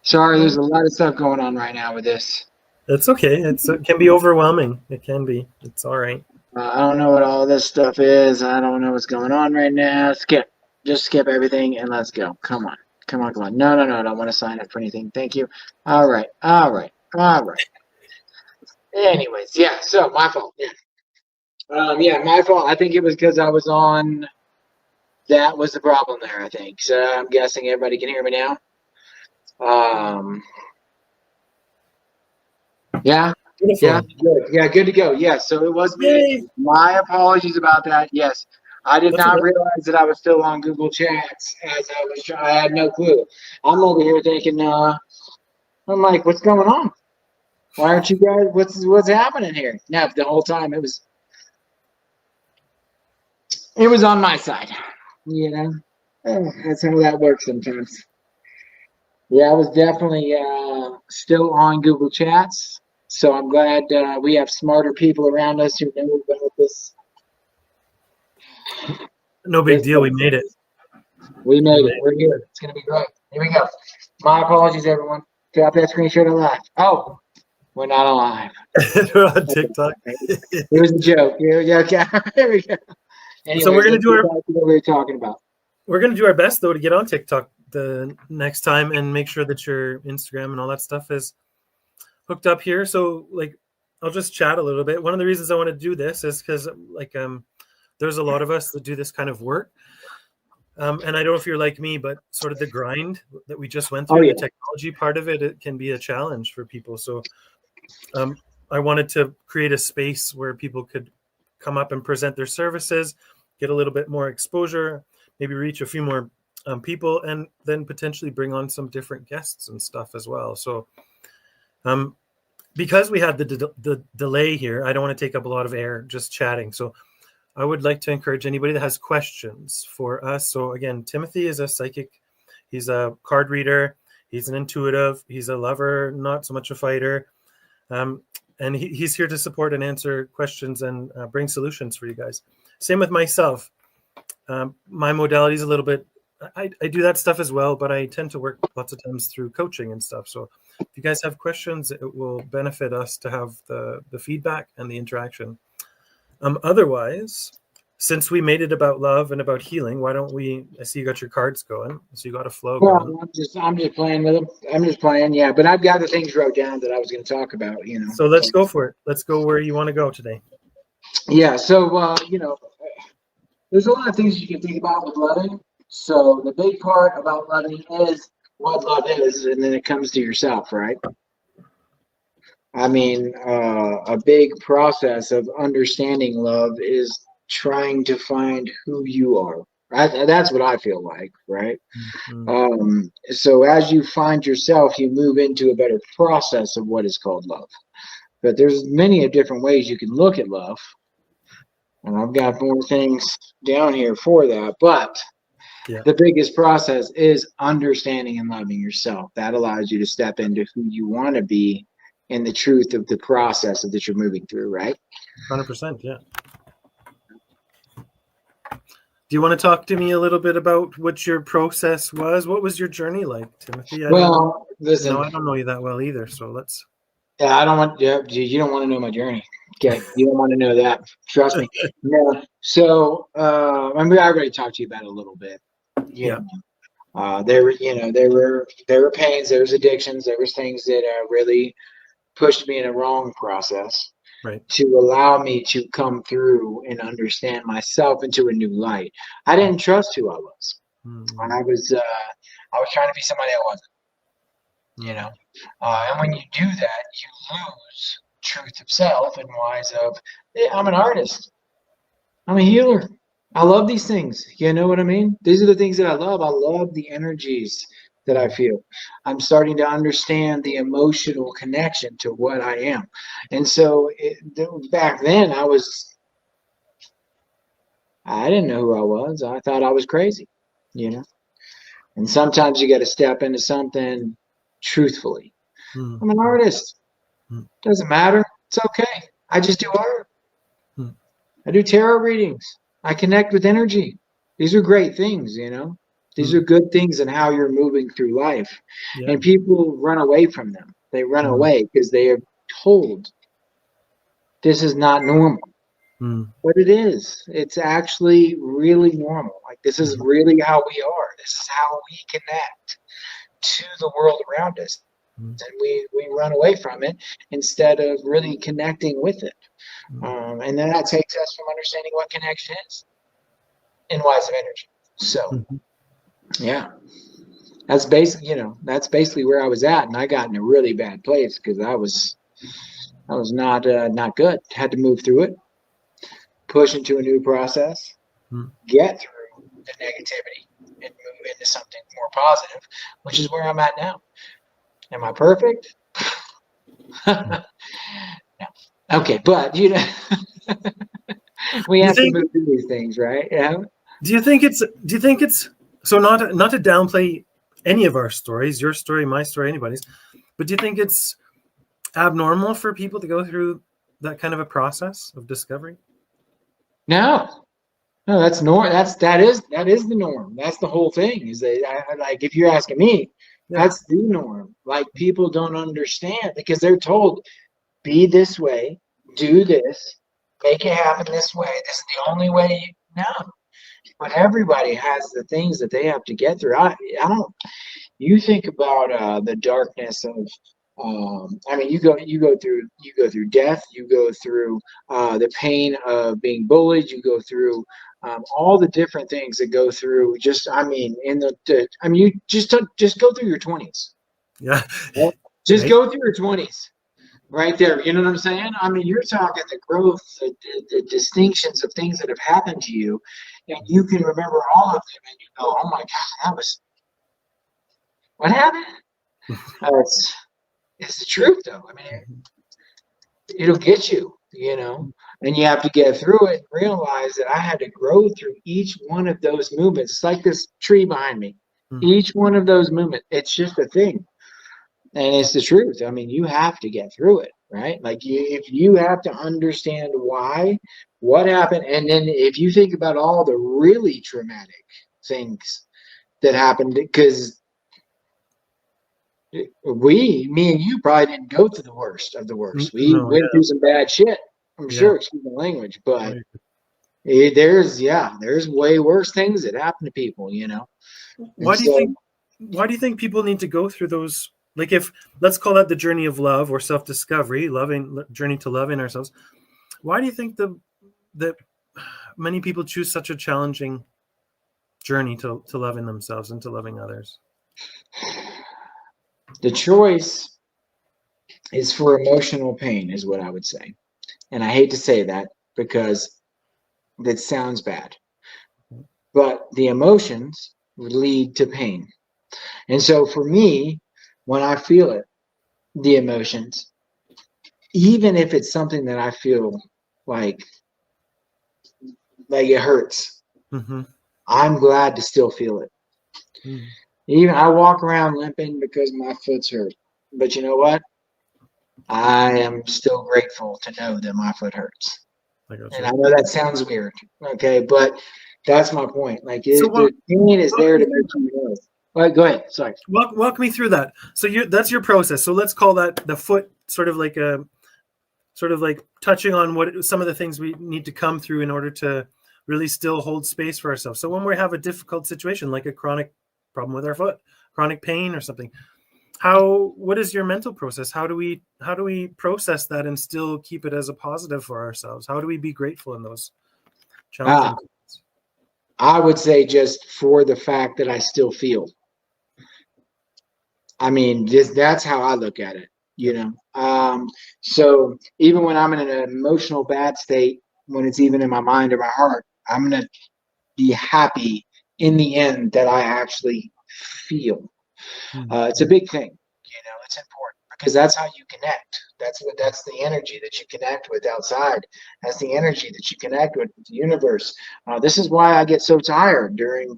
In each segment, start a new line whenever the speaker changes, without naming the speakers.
Sorry, there's a lot of stuff going on right now with this.
It's okay. It can be overwhelming. It can be. It's all right.
I don't know what all this stuff is. I don't know what's going on right now. Skip. Just skip everything and let's go. Come on. Come on, come on. No, I don't want to sign up for anything. Thank you. All right. Anyways, yeah, so my fault. Yeah, my fault. I think it was because I was on. That was the problem there, I think. So I'm guessing everybody can hear me now. Yeah.
Beautiful.
Yeah, good. Yeah, good to go. Yes, so it was me.
Yay.
My apologies about that. Yes, I did
That's
not
okay.
realize that I was still on Google Chats as I was trying. I had no clue. I'm over here thinking, I'm like, what's going on? Why aren't you guys? What's happening here? No, the whole time it was on my side. You know, that's how that works sometimes. Yeah, I was definitely still on Google Chats. So I'm glad we have smarter people around us who know about this.
No big deal. We made it.
We made it. We're here. It's going to be great. Here we go. My apologies, everyone. Drop that screenshot alive. Oh, we're not alive.
We're on TikTok.
It was a joke. Yeah, okay. Here we go. Anyways,
so we're going to do
what we were talking about.
We're going to do our best, though, to get on TikTok the next time and make sure that your Instagram and all that stuff is hooked up here. So, like, I'll just chat a little bit. One of the reasons I want to do this is because, like, there's a lot of us that do this kind of work. And I don't know if you're like me, but sort of the grind that we just went through, the technology part of it, it can be a challenge for people. So I wanted to create a space where people could come up and present their services, get a little bit more exposure, maybe reach a few more people, and then potentially bring on some different guests and stuff as well. So because we had the delay here, I don't want to take up a lot of air just chatting. So I would like to encourage anybody that has questions for us. So again, Timothy is a psychic. He's a card reader. He's an intuitive. He's a lover, not so much a fighter. And he's here to support and answer questions and bring solutions for you guys. Same with myself. My modality is a little bit, I do that stuff as well, but I tend to work lots of times through coaching and stuff. So if you guys have questions, it will benefit us to have the feedback and the interaction. Otherwise, since we made it about love and about healing, why don't we? I see you got your cards going, so you got a flow going.
I'm just playing with them. I'm just playing, yeah. But I've got the things wrote down that I was going to talk about, you know.
So let's go for it. Let's go where you want to go today.
Yeah. So you know, there's a lot of things you can think about with loving. So the big part about loving is what love is, and then it comes to yourself, right? I mean, a big process of understanding love is trying to find who you are. That's what I feel like, right? Mm-hmm. So as you find yourself, you move into a better process of what is called love. But there's many different ways you can look at love. And I've got more things down here for that. But the biggest process is understanding and loving yourself. That allows you to step into who you want to be and the truth of the process that you're moving through, right?
100%, yeah. Do you want to talk to me a little bit about what your process was? What was your journey like, Timothy?
Listen.
No, I don't know you that well either, so let's.
Yeah, I don't want. Yeah, you don't want to know my journey. Okay, you don't want to know that. Trust me. No. So, I mean, I already talked to you about it a little bit. You know, there were pains, there was addictions, there was things that really pushed me in a wrong process,
right,
to allow me to come through and understand myself into a new light. I didn't trust who I was. Mm-hmm. I was trying to be somebody I wasn't. You know, and when you do that, you lose truth of self and wise of, hey, I'm an artist, I'm a healer, I love these things. You know what I mean? These are the things that I love. I love the energies that I feel. I'm starting to understand the emotional connection to what I am. And so back then I didn't know who I was. I thought I was crazy, you know? And sometimes you got to step into something truthfully. I'm an artist. Doesn't matter. It's okay. I just do art. I do tarot readings. I connect with energy. These are great things, you know? These are good things in how you're moving through life.
Yeah.
And people run away from them. They run away because they are told this is not normal. But it is. It's actually really normal. Like, this is really how we are. This is how we connect to the world around us. And we run away from it instead of really connecting with it. And then that takes us from understanding what connection is in wise of energy. So, yeah, that's basically where I was at, and I got in a really bad place because I was not good. Had to move through it, push into a new process, get through the negativity, and move into something more positive, which is where I'm at now. Am I perfect? No. Okay, but we have to move through these things, right? Yeah.
Do you think it's so, not to downplay any of our stories, your story, my story, anybody's, but do you think it's abnormal for people to go through that kind of a process of discovery?
No, that's norm. That is the norm. That's the whole thing. Is that like, if you're asking me, that's the norm. Like, people don't understand because they're told, be this way, do this, make it happen this way. This is the only way. No, but everybody has the things that they have to get through. I don't. You think about the darkness of. I mean, you go through death. You go through the pain of being bullied. You go through all the different things that go through. Just, I mean, you just go through your 20s.
Yeah.
Just go through your 20s. Right there, you know what I'm saying? I mean, you're talking the growth, the distinctions of things that have happened to you, and you can remember all of them, and you go, "Oh my God, what happened?" It's the truth, though. I mean, it'll get you, and you have to get through it and realize that I had to grow through each one of those movements. It's like this tree behind me. Each one of those movements, it's just a thing. And it's the truth. I mean, you have to get through it, right? Like, if you have to understand why, what happened, and then if you think about all the really traumatic things that happened, because me and you probably didn't go through the worst of the worst. We went through some bad shit, I'm sure, excuse the language, but there's way worse things that happen to people,
Why do you think people need to go through those? Like, if let's call that the journey of love or self-discovery, journey to loving ourselves. Why do you think that many people choose such a challenging journey to loving themselves and to loving others?
The choice is for emotional pain, is what I would say. And I hate to say that because that sounds bad. But the emotions lead to pain. And so for me, when I feel it, the emotions, even if it's something that I feel like it hurts, I'm glad to still feel it. Even I walk around limping because my foot's hurt. But you know what? I am still grateful to know that my foot hurts. And I know that sounds weird, okay? But that's my point. Like, the pain is there to make you know. All right, go ahead. Sorry.
Walk me through that. So that's your process. So let's call that the foot, sort of like touching on some of the things we need to come through in order to really still hold space for ourselves. So when we have a difficult situation, like a chronic problem with our foot, chronic pain or something, what is your mental process? How do we process that and still keep it as a positive for ourselves? How do we be grateful in those challenging times?
I would say just for the fact that I still feel. I mean, that's how I look at it, So even when I'm in an emotional bad state, when it's even in my mind or my heart, I'm going to be happy in the end that I actually feel. It's a big thing, it's important because that's how you connect. That's the energy that you connect with outside. That's the energy that you connect with the universe. This is why I get so tired during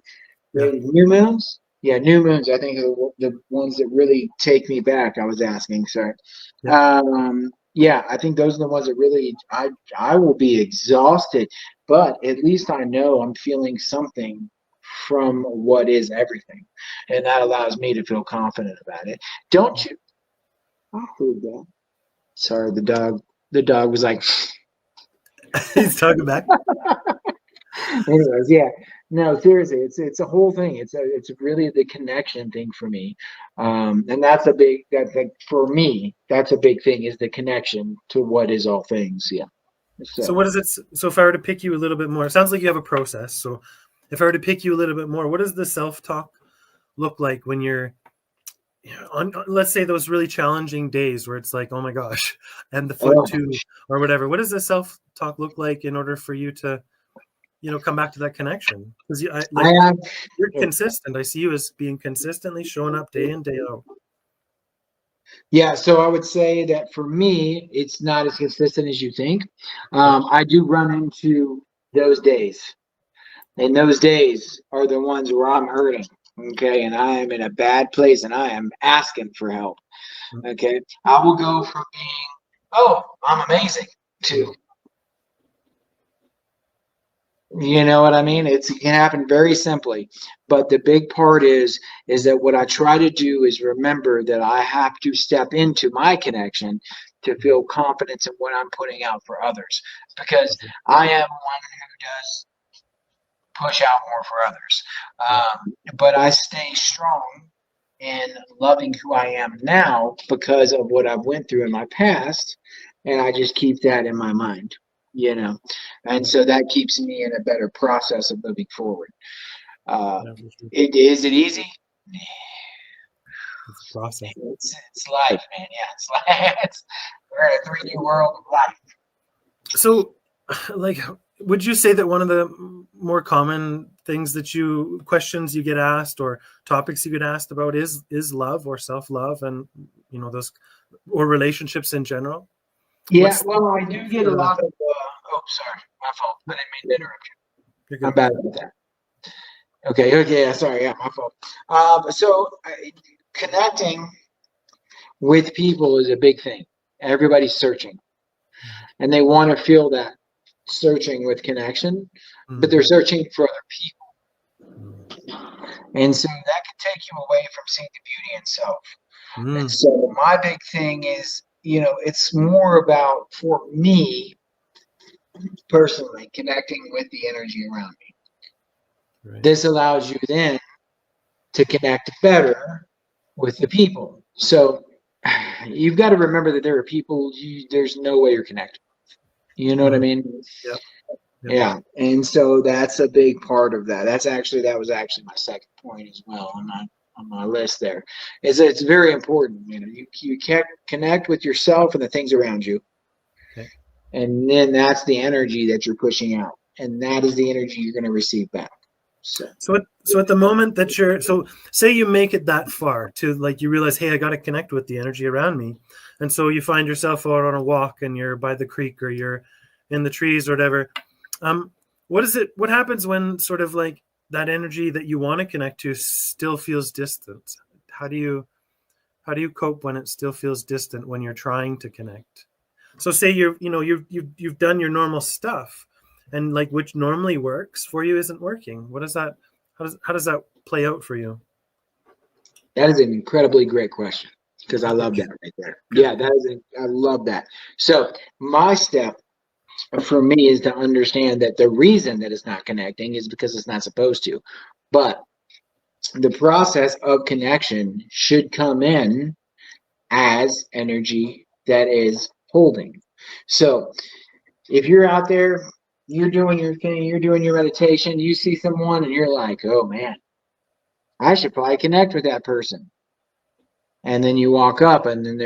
new moons. Yeah, new moons, I think, are the ones that really take me back. I was asking, sorry. I think those are the ones that really, I will be exhausted, but at least I know I'm feeling something from what is everything. And that allows me to feel confident about it. Don't you? I heard that. Sorry, the dog was like,
He's talking back.
anyways, yeah. No, seriously, it's a whole thing. It's really the connection thing for me. And that's for me, that's a big thing, is the connection to what is all things. Yeah.
So what is it? So if I were to pick you a little bit more, it sounds like you have a process. So if I were to pick you a little bit more, what does the self-talk look like when you're on, let's say, those really challenging days where it's like, oh my gosh, and the foot too, or whatever? What does the self-talk look like in order for you to, come back to that connection? Because you're consistent. I see you as being consistently showing up day in, day out.
Yeah, so I would say that for me, it's not as consistent as you think. I do run into those days, and those days are the ones where I'm hurting, okay, and I am in a bad place, and I am asking for help, okay. I will go from being, oh, I'm amazing, to, you know what I mean? It can happen very simply, but the big part is that what I try to do is remember that I have to step into my connection to feel confidence in what I'm putting out for others, because I am one who does push out more for others, but I stay strong in loving who I am now because of what I've went through in my past, and I just keep that in my mind. And so that keeps me in a better process of moving forward. Is it easy?
It's a process.
It's life, man. Yeah, it's life. We're in a 3D world of life. So,
would you say that one of the more common questions you get asked, or topics you get asked about, is love or self-love, and those, or relationships in general?
Yeah, well, I do get a lot of. Sorry, my fault. I didn't mean to interrupt you. I'm bad at that. Okay, yeah, sorry, yeah, my fault. So connecting with people is a big thing. Everybody's searching, and they want to feel that searching with connection, but they're searching for other people, and so that can take you away from seeing the beauty in self. And so my big thing is, it's more about, for me personally, connecting with the energy around me. Right. This allows you then to connect better with the people. So you've got to remember that there are people there's no way you're connected with. You know what I mean?
Yep.
Yeah. And so that's a big part of that. That was actually my second point as well on my list there. Is that it's very important. You can't connect with yourself and the things around you. Okay. And then that's the energy that you're pushing out. And that is the energy you're going to receive back. So
at the moment that say you make it that far to, you realize, hey, I got to connect with the energy around me. And so you find yourself out on a walk, and you're by the creek, or you're in the trees or whatever. What happens when sort of that energy that you want to connect to still feels distant? How do you cope when it still feels distant when you're trying to connect? So say you've done your normal stuff, and which normally works for you isn't working. How does that play out for you?
That is an incredibly great question, because I love that right there. Yeah, I love that. So my step for me is to understand that the reason that it's not connecting is because it's not supposed to. But the process of connection should come in as energy that is holding. So if you're out there, you're doing your thing, you're doing your meditation, you see someone and you're like, oh man, I should probably connect with that person. And then you walk up and then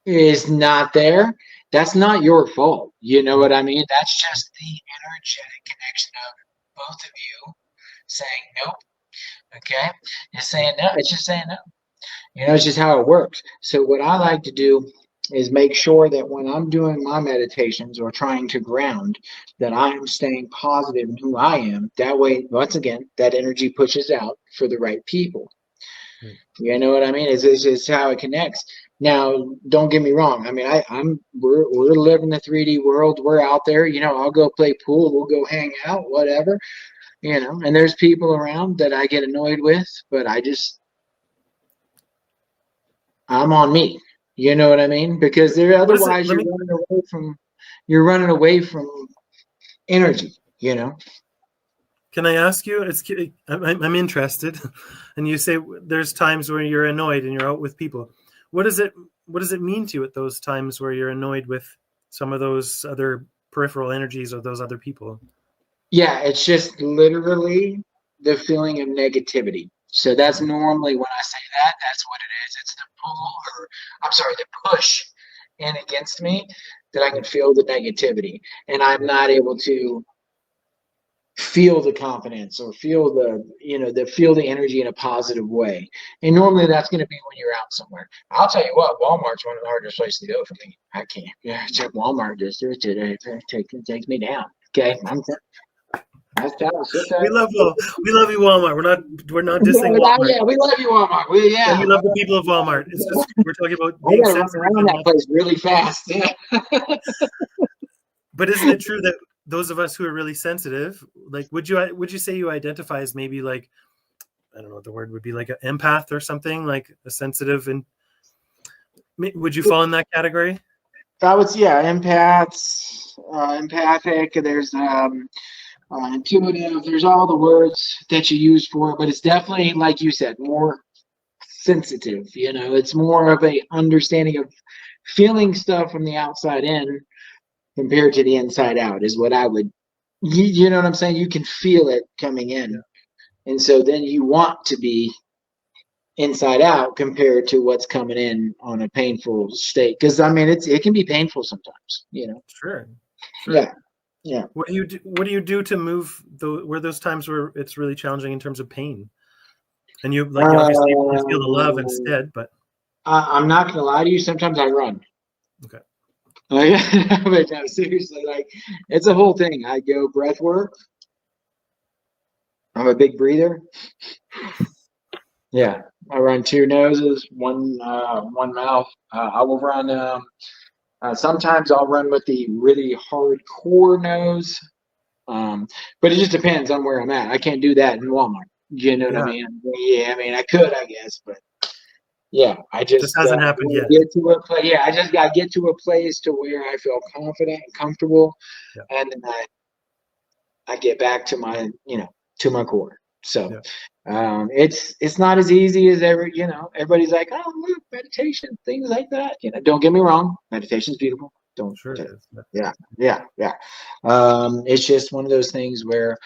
is not there. That's not your fault. You know what I mean? That's just the energetic connection of both of you saying nope. Okay? It's saying no. It's just saying no. It's just how it works. So what I like to do is make sure that when I'm doing my meditations or trying to ground, that I am staying positive in who I am. That way, once again, that energy pushes out for the right people. You know what I mean? It's how it connects. Now, don't get me wrong. I mean, we're living the 3D world. We're out there. I'll go play pool. We'll go hang out, whatever. you know, and there's people around that I get annoyed with, but I'm on me. You know what I mean? Because
What is it?
otherwise you're running away from energy, you know?
Can I ask you? I'm interested, and you say there's times where you're annoyed and you're out with people. What does it mean to you at those times where you're annoyed with some of those other peripheral energies or those other people?
Yeah, it's just literally the feeling of negativity. So that's normally when I say that, that's what it is. It's the pull, or I'm sorry, the push in against me that I can feel the negativity, and I'm not able to feel the confidence or feel feel the energy in a positive way. And normally that's going to be when you're out somewhere. I'll tell you what, Walmart's one of the hardest places to go for me. I can't. Yeah, check Walmart just it takes me down. Okay, that's
We love you, Walmart. We're not dissing
oh,
Walmart,
yeah, we love you, Walmart.
and we love the people of Walmart. It's just we're talking about
I
being
gotta run
sensitive.
around that place really fast. Yeah.
But isn't it true that those of us who are really sensitive, like, would you say you identify as maybe like, I don't know what the word would be, like an empath or something, like a sensitive, and would you fall in that category?
I would, yeah, empaths, empathic. There's intuitive. There's all the words that you use for it, but it's definitely, like you said, more sensitive. You know, it's more of a understanding of feeling stuff from the outside in compared to the inside out is what I would. You know what I'm saying? You can feel it coming in, yeah. And so then you want to be inside out compared to what's coming in on a painful state. Because I mean, it can be painful sometimes. You know.
Sure.
Yeah. Yeah.
What do you do to move those times where it's really challenging in terms of pain? And you obviously you feel the love instead, but
I'm not gonna lie to you. Sometimes I run.
Okay.
But no, seriously, like it's a whole thing. I go breath work. I'm a big breather. Yeah, I run 2 noses, one mouth. I will run. Sometimes I'll run with the really hardcore nose. But it just depends on where I'm at. I can't do that in Walmart. You know what I mean? Yeah, I mean I could, I guess, but yeah, I just
hasn't happened yet.
Get to a place. Yeah, I just got to get to a place to where I feel confident and comfortable, and then I get back to my to my core. So it's not as easy as everybody's like, oh look, meditation, things like that. Don't get me wrong, meditation's beautiful. Don't
sure it is.
Yeah. It's just one of those things where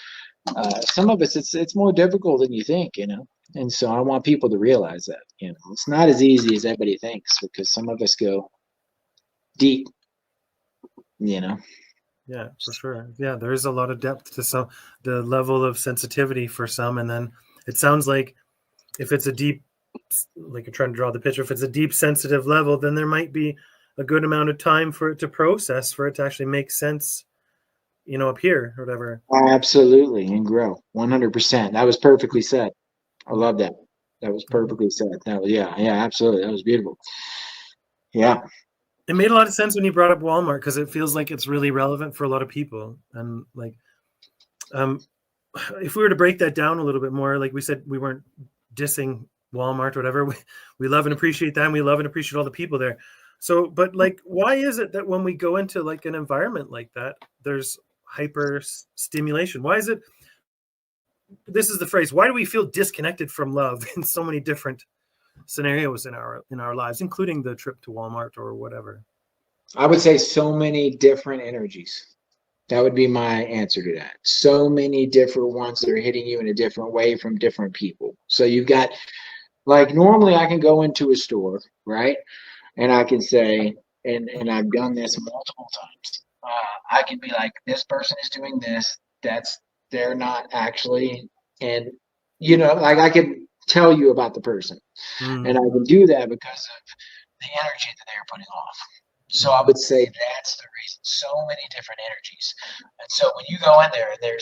some of it's more difficult than you think, and so I want people to realize that it's not as easy as everybody thinks, because some of us go deep.
Yeah, for sure. Yeah, there is a lot of depth to the level of sensitivity for some, and then it sounds like if it's a deep, like you're trying to draw the picture, if it's a deep sensitive level, then there might be a good amount of time for it to process, for it to actually make sense, up here or whatever.
Absolutely, and grow 100%. That was perfectly said. I love that. That was perfectly said. That was yeah, absolutely. That was beautiful. Yeah.
It made a lot of sense when you brought up Walmart, because it feels like it's really relevant for a lot of people. And like, if we were to break that down a little bit more, like we said, we weren't dissing Walmart or whatever. We love and appreciate them. We love and appreciate all the people there. So, but like, why is it that when we go into like an environment like that, there's hyper stimulation? Why is it? This is the phrase. Why do we feel disconnected from love in so many different scenarios in our lives, including the trip to Walmart or whatever?
I would say so many different energies. That would be my answer to that. So many different ones that are hitting you in a different way from different people. So you've got, like, normally I can go into a store, right? And I can say, and I've done this multiple times. I can be like, this person is doing this. They're not actually, and like I can tell you about the person, and I can do that because of the energy that they're putting off. So I would say that's the reason. So many different energies, and so when you go in there, and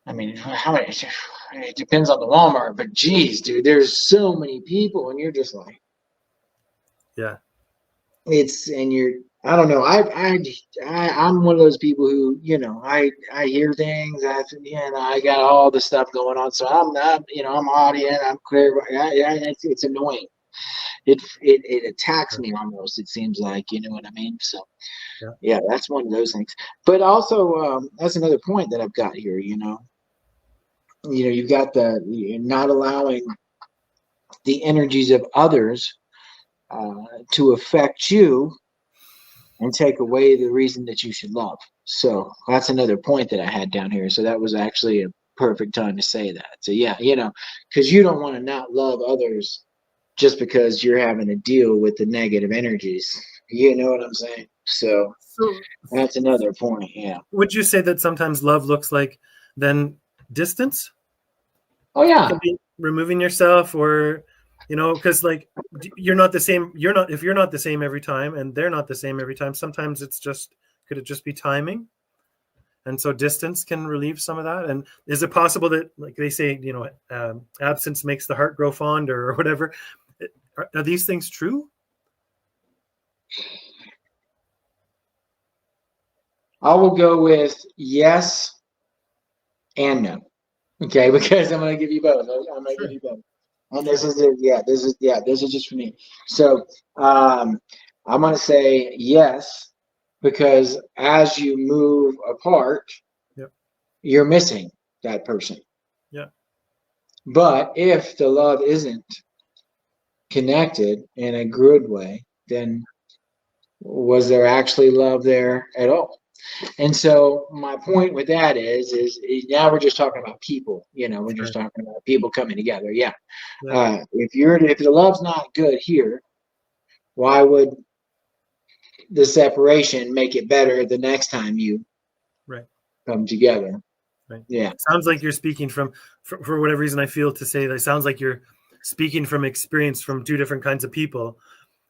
I mean, how many? It depends on the Walmart, but geez, dude, there's so many people, and you're just like,
yeah.
And I don't know. I'm one of those people who, you know, I hear things. I got all the stuff going on. So I'm audient. I'm clear. It's annoying. It attacks me almost. It seems like, you know what I mean. So
Yeah.
yeah, that's one of those things. But also, that's another point that I've got here. You've got you're not allowing the energies of others to affect you and take away the reason that you should love. So that's another point that I had down here. So that was actually a perfect time to say that. So yeah, because you don't want to not love others just because you're having to deal with the negative energies. You know what I'm saying? So
So
that's another point. Yeah.
would you say that sometimes love looks like then distance?
Oh yeah.
Could be removing yourself, or because like you're not the same. If you're not the same every time, and they're not the same every time. Sometimes could it just be timing? And so distance can relieve some of that. And is it possible that, like they say, absence makes the heart grow fonder or whatever? Are these things true?
I will go with yes and no. Okay, because I'm going to give you both. I'm going to give you both. And this is just for me. So I'm going to say yes, because as you move apart,
Yep.
you're missing that person.
Yeah.
But if the love isn't connected in a good way, then was there actually love there at all? And so my point with that is now we're just talking about people. We're just talking about people coming together. Yeah. If the love's not good here, why would the separation make it better the next time you come together?
Right.
Yeah.
Sounds like you're speaking for whatever reason I feel to say that. It sounds like you're speaking from experience from two different kinds of people.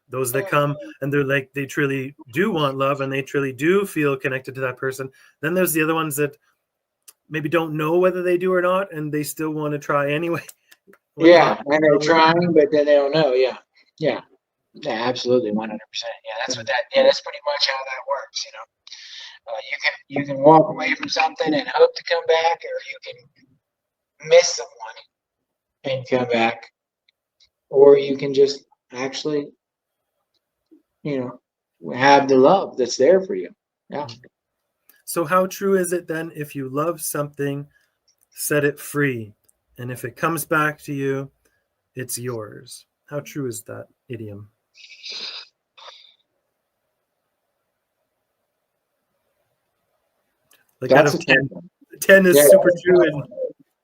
Those that come and they're like, they truly do want love and they truly do feel connected to that person. Then there's the other ones that maybe don't know whether they do or not, and they still want to try anyway.
Yeah, and they're trying, but then they don't know. Yeah, yeah, absolutely, 100%. Yeah, that's what that. Yeah, that's pretty much how that works. You can walk away from something and hope to come back, or you can miss someone and come back, or you can just actually, have the love that's there for you. Yeah.
So how true is it then, if you love something, set it free, and if it comes back to you, it's yours? How true is that idiom? Like out of 10, 10 is super true.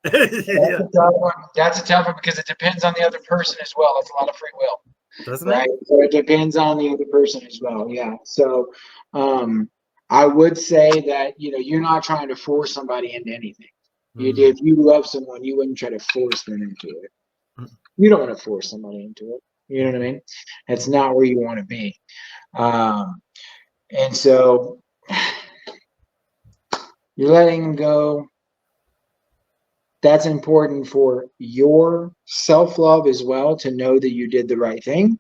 That's a tough one because it depends on the other person as well. It's a lot of free will.
Doesn't
right?
it?
So it depends on the other person as well. Yeah. So I would say that, you're not trying to force somebody into anything. If you love someone, you wouldn't try to force them into it. You don't want to force somebody into it. You know what I mean? That's not where you want to be. And so you're letting go. That's important for your self-love as well, to know that you did the right thing.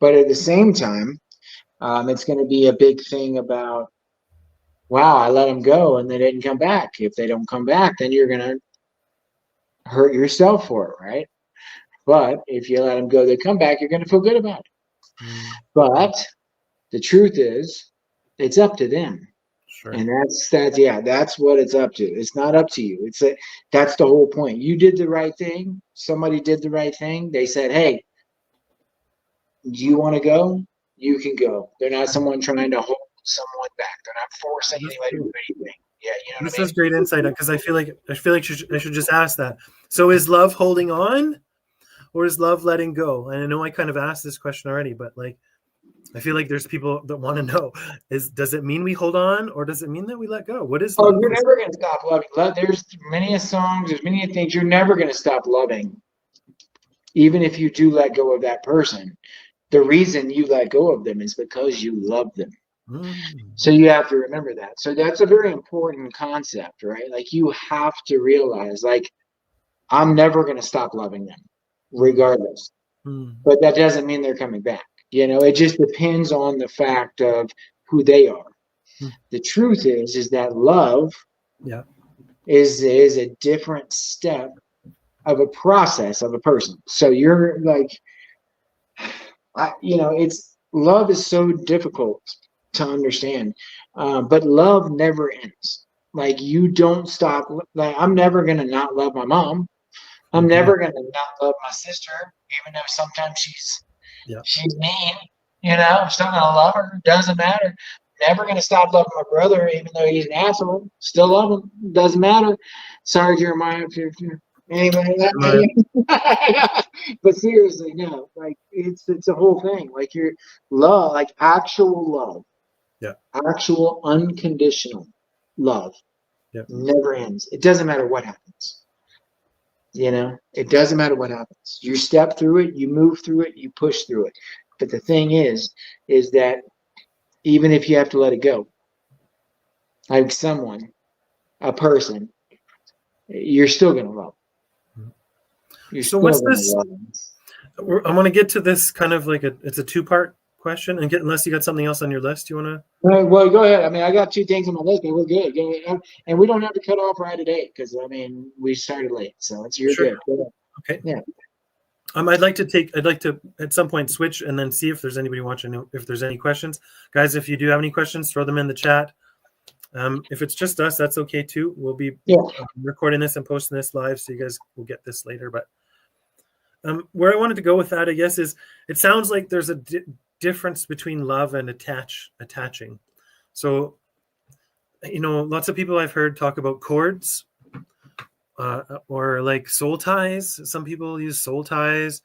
But at the same time, it's going to be a big thing about, wow, I let them go and they didn't come back. If they don't come back, then you're going to hurt yourself for it, right? But if you let them go, they come back, you're going to feel good about it. But the truth is, it's up to them. Sure. And that's what it's up to. It's not up to you. That's the whole point. You did the right thing. Somebody did the right thing. They said, hey, do you want to go? You can go. They're not someone trying to hold someone back. They're not forcing anybody to do anything. Yeah,
this is great insight, because I feel like I should just ask that. So is love holding on, or is love letting go? And I know I kind of asked this question already, but I feel like there's people that want to know: does it mean we hold on, or does it mean that we let go? What is love?
You're never going to stop loving. There's many songs. There's many things. You're never going to stop loving, even if you do let go of that person. The reason you let go of them is because you love them. So you have to remember that. So that's a very important concept, right? Like, you have to realize, I'm never going to stop loving them regardless. But that doesn't mean they're coming back. It just depends on the fact of who they are.
Hmm.
The truth is that love
Yeah.
is a different step of a process of a person. So you're like, it's love is so difficult to understand, but love never ends. Like you don't stop. Like I'm never gonna not love my mom. I'm
Okay.
never gonna not love my sister, even though sometimes she's mean. I'm still gonna love her. Doesn't matter. Never gonna stop loving my brother, even though he's an asshole. Still love him. Doesn't matter. Sorry, Jeremiah, if you're anyway. But seriously, no. Like it's a whole thing. Like your love, like actual love,
Yeah.
actual unconditional love,
Yeah.
never ends. It doesn't matter what happens. It doesn't matter what happens. You step through it, you move through it, you push through it. But the thing is that even if you have to let it go, like someone, a person, you're still going to love them. You're
So
still
what's
going to
this?
love them.
I want to get to this kind of like it's a two-part question, and unless you got something else on your list, you want to?
Well, go ahead. I mean, I got 2 things on my list, but we're good. And we don't have to cut off right at 8 because we started late, so you're
Sure.
good. Go ahead.
Okay.
Yeah.
I'd like to at some point switch and then see if there's anybody watching, if there's any questions. Guys, if you do have any questions, throw them in the chat. If it's just us, that's okay too. We'll be recording this and posting this live, so you guys will get this later. But where I wanted to go with that, I guess, is it sounds like there's a difference between love and attaching. So, lots of people I've heard talk about cords. Or like soul ties. Some people use soul ties.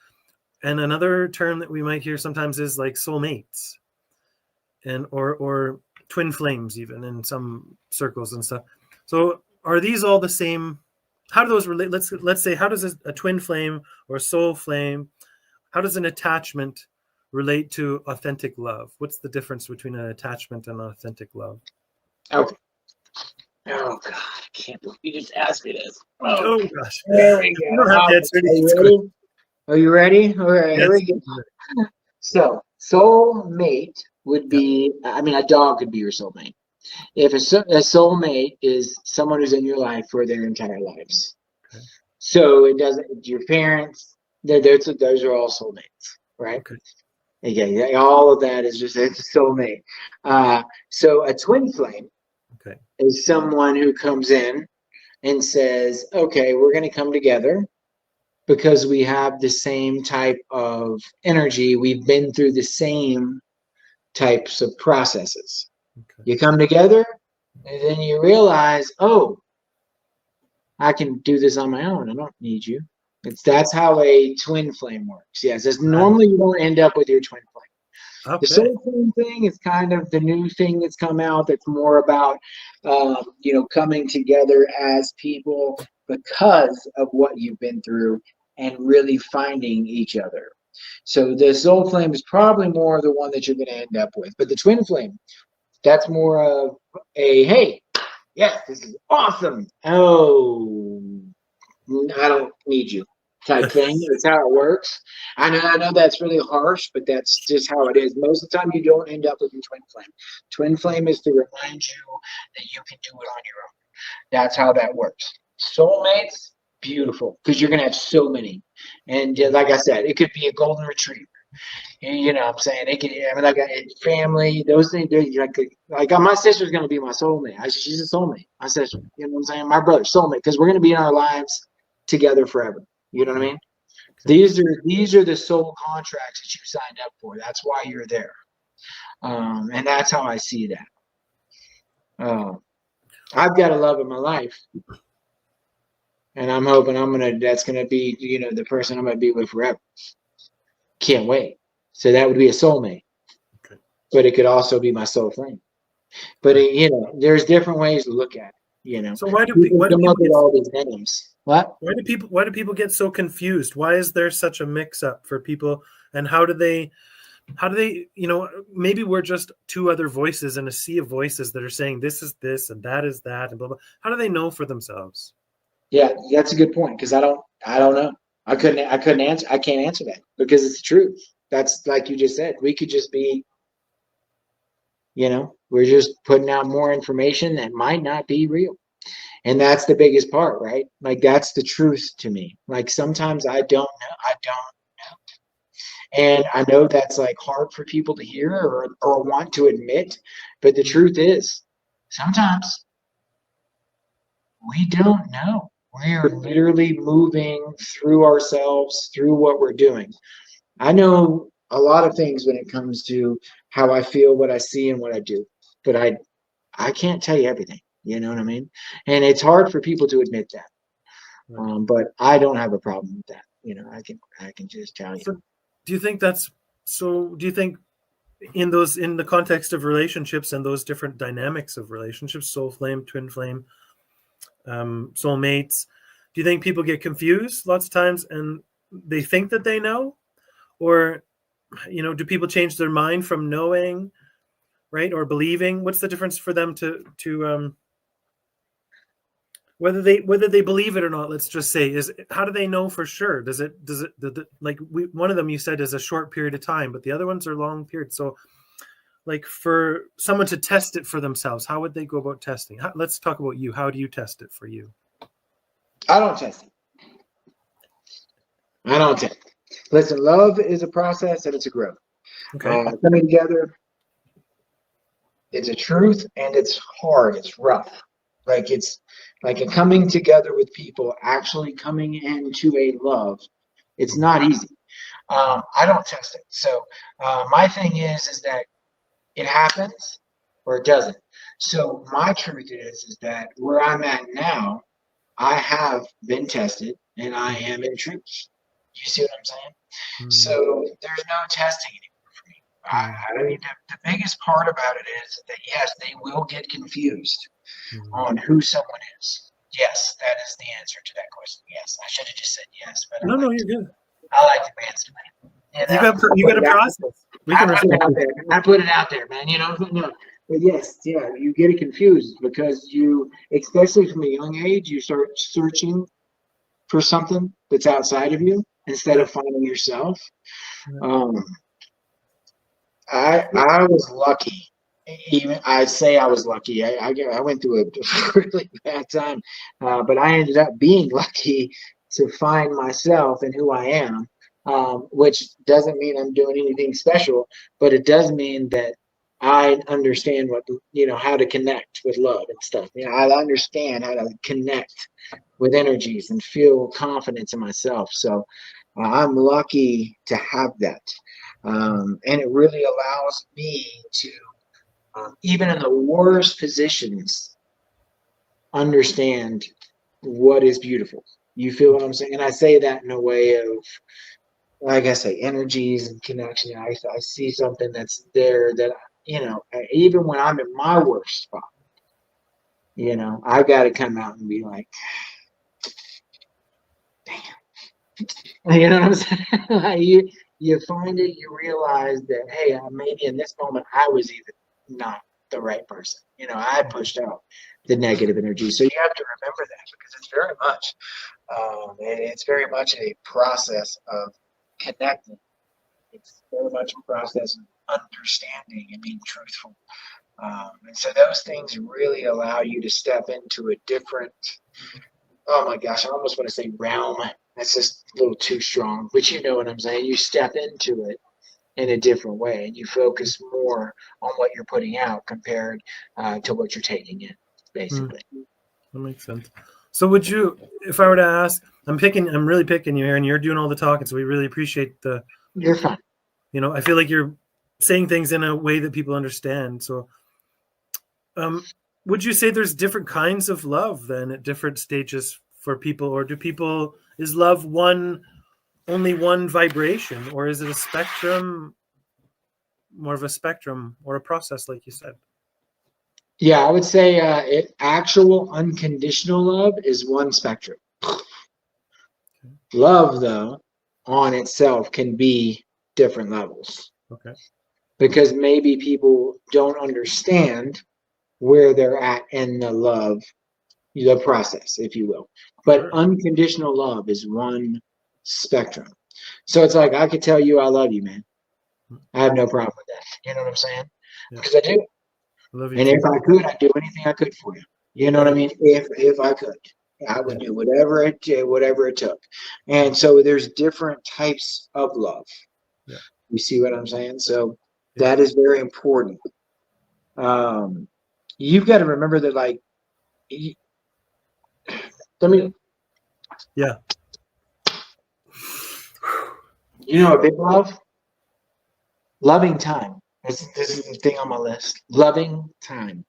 And another term that we might hear sometimes is like soulmates, and or twin flames, even in some circles and stuff. So are these all the same? How do those relate? Let's say, how does a twin flame or soul flame, how does an attachment relate to authentic love? What's the difference between an attachment and authentic love?
Okay. Oh God, I can't believe you just asked me this.
Oh gosh.
There we go.
You don't have to answer
it. Are you ready? All right, here we go. So, soulmate would be, a dog could be your soulmate. If a soulmate is someone who's in your life for their entire lives. Okay. So it doesn't, your parents, those are all soulmates, right? Okay. Okay, all of that is just, it's a soulmate. So a twin flame is someone who comes in and says, okay, we're going to come together because we have the same type of energy. We've been through the same types of processes. Okay. You come together and then you realize, oh, I can do this on my own. I don't need you. That's how a twin flame works. Yes, normally you don't end up with your twin flame. Okay. The soul flame thing is kind of the new thing that's come out that's more about, coming together as people because of what you've been through and really finding each other. So the soul flame is probably more the one that you're going to end up with. But the twin flame, that's more of a, hey, yes, this is awesome. Oh, I don't need you type thing. That's how it works. I know that's really harsh, but that's just how it is. Most of the time, you don't end up with a twin flame. Twin flame is to remind you that you can do it on your own. That's how that works. Soulmates, beautiful, because you're going to have so many. And like I said, it could be a golden retriever. You know what I'm saying? It could, like a family, those things, like my sister's going to be my soulmate. She's a soulmate. My sister, you know what I'm saying? My brother, soulmate, because we're going to be in our lives together forever. You know what I mean? Okay. These are the soul contracts that you signed up for. That's why you're there. And that's how I see that. I've got a love in my life. And I'm hoping that's gonna be, the person I'm gonna be with forever. Can't wait. So that would be a soulmate. Okay. But it could also be my soul flame. But there's different ways to look at it. So why do people come up with all these names? What?
Why do people get so confused? Why is there such a mix-up for people? And how do they, maybe we're just two other voices in a sea of voices that are saying this is this and that is that and blah blah. How do they know for themselves?
Yeah, that's a good point, because I don't know. I can't answer that because it's the truth. That's like you just said. We could just be You know, we're just putting out more information that might not be real. And that's the biggest part, right? Like, that's the truth to me. Like, sometimes I don't know. I don't. And I know that's like hard for people to hear or want to admit. But the truth is, sometimes we don't know. We are literally moving through ourselves, through what we're doing. I know a lot of things when it comes to how I feel, what I see, and what I do, but I can't tell you everything. You know what I mean? And it's hard for people to admit that. But I don't have a problem with that. You know, I can just tell you.
So do you think that's so? Do you think in the context of relationships and those different dynamics of relationships, soul flame, twin flame, soulmates, do you think people get confused lots of times and they think that they know, or do people change their mind from knowing, right, or believing? What's the difference for them to whether they believe it or not? Let's just say, how do they know for sure? Does it like one of them you said is a short period of time, but the other ones are long periods. So like for someone to test it for themselves, how would they go about testing? Let's talk about you. How do you test it for you?
I don't test it. I don't test it. Listen, love is a process and it's a growth.
Okay.
Coming together, it's a truth, and it's hard. It's rough. Like, it's like a coming together with people, actually coming into a love. It's not easy. I don't test it. So my thing is that it happens or it doesn't. So my truth is that where I'm at now, I have been tested and I am in truth. You see what I'm saying? So there's no testing anymore for me. I mean, the biggest part about it is that, yes, they will get confused on who someone is. Yes, that is the answer to that question. Yes, I should have just said yes, but
No, you're good.
I like to answer that.
You got a process.
I put it out there, man. You know, no. But yes, yeah, you get it confused because you, especially from a young age, you start searching for something that's outside of you instead of finding yourself. I was lucky. Even I'd say I was lucky. I went through a really bad time, but I ended up being lucky to find myself and who I am. Which doesn't mean I'm doing anything special, but it does mean that I understand how to connect with love and stuff. I understand how to connect with energies and feel confidence in myself. So I'm lucky to have that. And it really allows me to, even in the worst positions, understand what is beautiful. You feel what I'm saying? And I say that in a way of, like I say, energies and connection. I see something that's there that, even when I'm in my worst spot, I got to come out and be like, damn. You know what I'm saying? Like, you find it, you realize that, hey, maybe in this moment I was even not the right person. I pushed out the negative energy. So you have to remember that, because it's very much a process of connecting. It's very much a process of understanding and being truthful. And so those things really allow you to step into a different, oh my gosh, I almost want to say realm. That's just a little too strong, but you know what I'm saying. You step into it in a different way, and you focus more on what you're putting out compared to what you're taking in, basically.
That makes sense. So would you, if I were to ask, I'm really picking you here, and you're doing all the talking, so we really appreciate
You're fine.
I feel like you're saying things in a way that people understand. So would you say there's different kinds of love then at different stages for people, or is love only one vibration, or is it a spectrum, more of a spectrum or a process, like you said?
Yeah, I would say actual unconditional love is one spectrum. Love, though, on itself can be different levels.
Okay.
Because maybe people don't understand where they're at in the process, if you will. But
Sure.
Unconditional love is one spectrum. So it's like, I could tell you I love you, man. I have no problem with that. You know what I'm saying?
Yeah.
Because I do.
Love you
And
too.
if I could, I'd do anything I could for you. You know what I mean? If I could, I would do whatever it took. And so there's different types of love.
Yeah.
You see what I'm saying? So
Yeah.
that is very important. You've got to remember that, like, let me.
Yeah.
You know, a big love, loving time. This is the thing on my list. Loving time.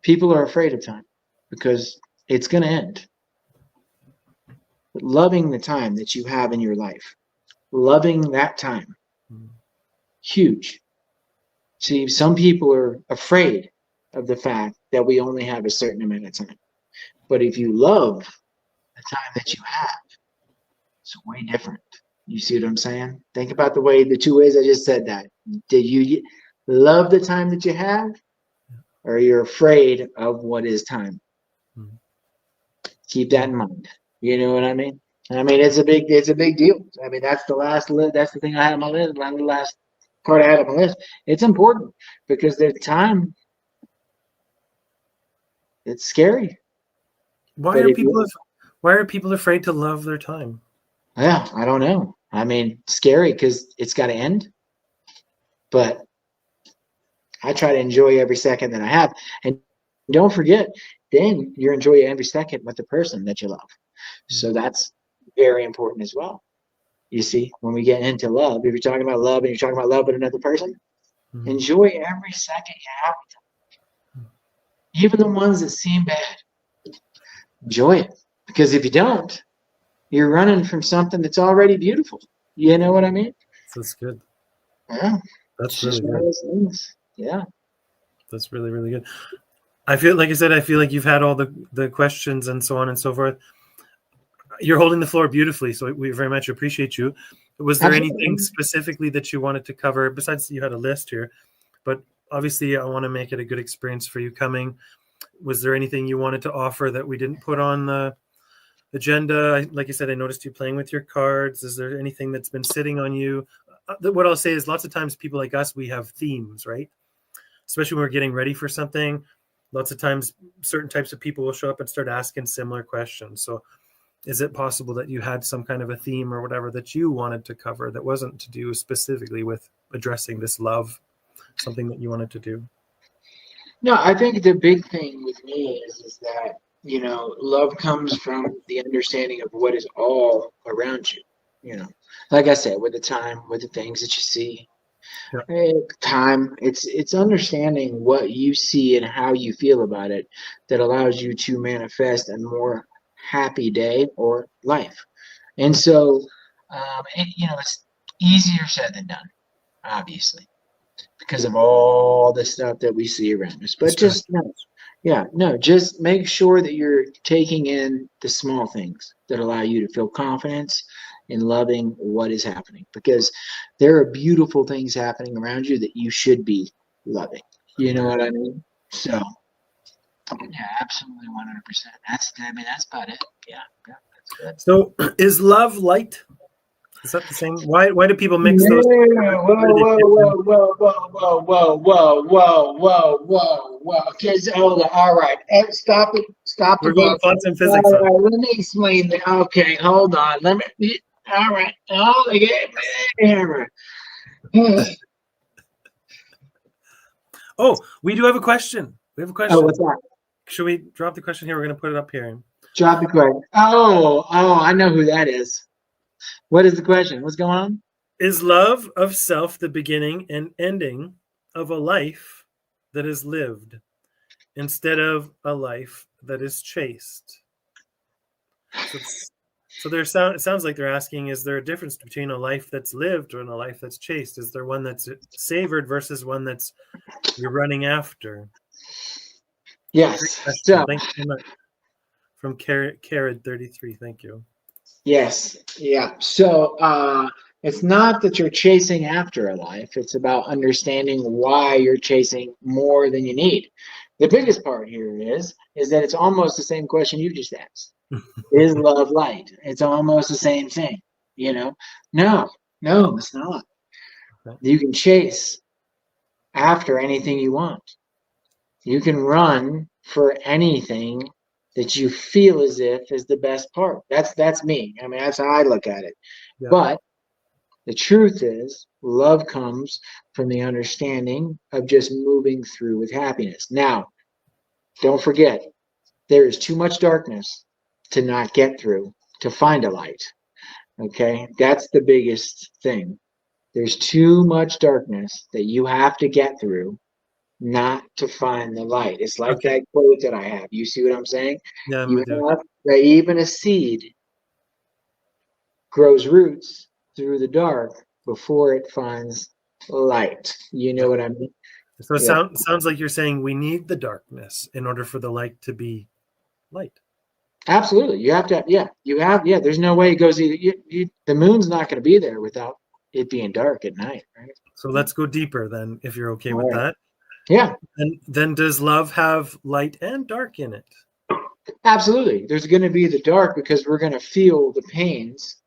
People are afraid of time because it's going to end. But loving the time that you have in your life, loving that time, huge. See, some people are afraid of the fact that we only have a certain amount of time. But if you love the time that you have, it's way different. You see what I'm saying? Think about the two ways I just said that. Do you love the time that you have, or you're afraid of what is time? Keep that in mind. You know what I mean? I mean, it's a big deal. I mean, that's the thing I had on my list. The last part I had on my list. It's important because the time, it's scary.
Why are people afraid to love their time?
Yeah, I don't know. I mean, scary because it's got to end. But I try to enjoy every second that I have, and don't forget, then you're enjoying every second with the person that you love. So that's very important as well. You see, when we get into love, if you're talking about love and you're talking about love with another person, enjoy every second you have with them. Even the ones that seem bad. Enjoy it. Because if you don't, you're running from something that's already beautiful. You know what I mean?
That's good.
Yeah.
That's really good.
Yeah.
That's really, really good. I feel like you've had all the questions and so on and so forth. You're holding the floor beautifully, so we very much appreciate you. Was there anything specifically that you wanted to cover besides you had a list here? But obviously, I want to make it a good experience for you coming. Was there anything you wanted to offer that we didn't put on the agenda? Like I said, I noticed you playing with your cards. Is there anything that's been sitting on you? What I'll say is lots of times people like us, we have themes, right? Especially when we're getting ready for something. Lots of times certain types of people will show up and start asking similar questions. So is it possible that you had some kind of a theme or whatever that you wanted to cover that wasn't to do specifically with addressing this love, something that you wanted to do?
No, I think the big thing with me is that, you know, love comes from the understanding of what is all around you. You know, like I said, with the time, with the things that you see, time, it's understanding what you see and how you feel about it that allows you to manifest a more happy day or life. And so, it's easier said than done, obviously, because of all the stuff that we see around us. But just just make sure that you're taking in the small things that allow you to feel confidence in loving what is happening, because there are beautiful things happening around you that you should be loving. You know what I mean? So, yeah, absolutely, 100%. That's about it. Yeah, that's good.
So, is love light? Is that the same? Why do people mix those?
Whoa. Okay, hold on. All right. Stop it.
We're going quantum physics.
All right, let me explain that. Okay, hold on. All right. Oh,
Oh, we do have a question. We have a question.
Oh, what's that?
Should we drop the question here? We're going to put it up here.
Drop the question. Oh, I know who that is. What is the question? What's going on?
Is love of self the beginning and ending of a life that is lived instead of a life that is chased? So it sounds like they're asking, is there a difference between a life that's lived and a life that's chased? Is there one that's savored versus one that's you're running after?
Yes. So,
thank you so much. From Carrot 33, thank you.
Yes. Yeah. So it's not that you're chasing after a life. It's about understanding why you're chasing more than you need. The biggest part here is that it's almost the same question you just asked. Is love light? It's almost the same thing. You know? No, it's not. You can chase after anything you want. You can run for anything that you feel as if is the best part. That's me. I mean, that's how I look at it.
Yeah.
But the truth is, love comes from the understanding of just moving through with happiness. Now, don't forget, there is too much darkness to not get through to find a light. Okay? That's the biggest thing. There's too much darkness that you have to get through not to find the light. It's like
Okay.
that quote that I have. You see what I'm saying?
Yeah,
You
I do.
have that even a seed grows roots through the dark before it finds light. You know what I mean?
So it
Yeah,
sounds like you're saying we need the darkness in order for the light to be light.
absolutely. You have to. Yeah, you have. Yeah, there's no way it goes either. The moon's not going to be there without it being dark at night, right?
So let's go deeper then, if you're okay with
All right.
that.
Yeah,
And then does love have light and dark in it?
absolutely. There's going to be the dark because we're going to feel the pains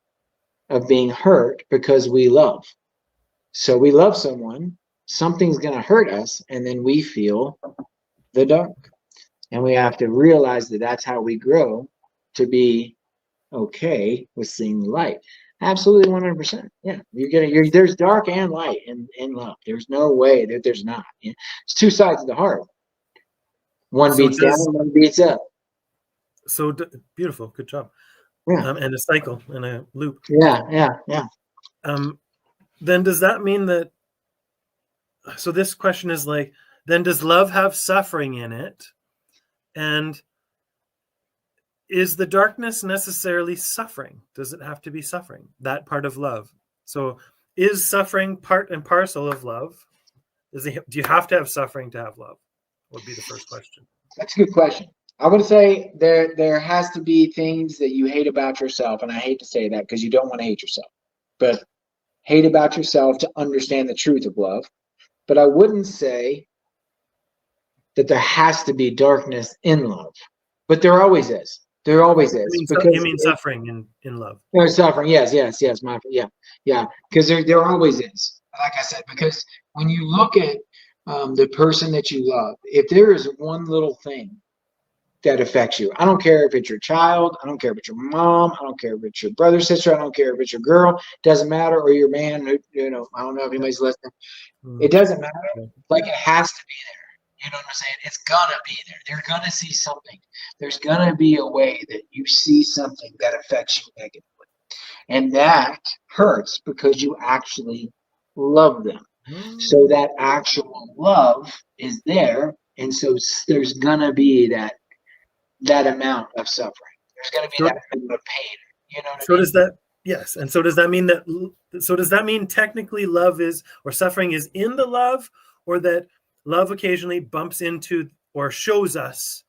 of being hurt because we love. So we love someone, something's going to hurt us, and then we feel the dark. And we have to realize that that's how we grow to be okay with seeing light. Absolutely 100%. Yeah. There's dark and light in love. There's no way that there's not. Yeah. It's two sides of the heart. One
So
beats down, one beats up.
Beautiful, good job.
Yeah.
And a cycle and a loop.
Yeah.
Then does that mean that? So this question is like, then does love have suffering in it? And is the darkness necessarily suffering? Does it have to be suffering? That part of love. So is suffering part and parcel of love? Do you have to have suffering to have love? Would be the first question.
That's a good question. I would say there has to be things that you hate about yourself, and I hate to say that because you don't want to hate yourself, but hate about yourself to understand the truth of love. But I wouldn't say that there has to be darkness in love, but there always is. There always is because
you mean suffering in love?
there's suffering. Yes. Yeah. Because there always is. Like I said, because when you look at the person that you love, if there is one little thing that affects you. I don't care if it's your child. I don't care if it's your mom. I don't care if it's your brother, sister. I don't care if it's your girl. Doesn't matter. Or your man. Who, I don't know if anybody's listening. It doesn't matter. Like it has to be there. You know what I'm saying? It's gonna be there. They're gonna see something. There's gonna be a way that you see something that affects you negatively, and that hurts because you actually love them. So that actual love is there, and so there's gonna be that amount of suffering. There's going to be that amount of pain. You know what I mean?
Does that, yes. And so does that mean does that mean technically love is, or suffering is in the love, or that love occasionally bumps into or shows us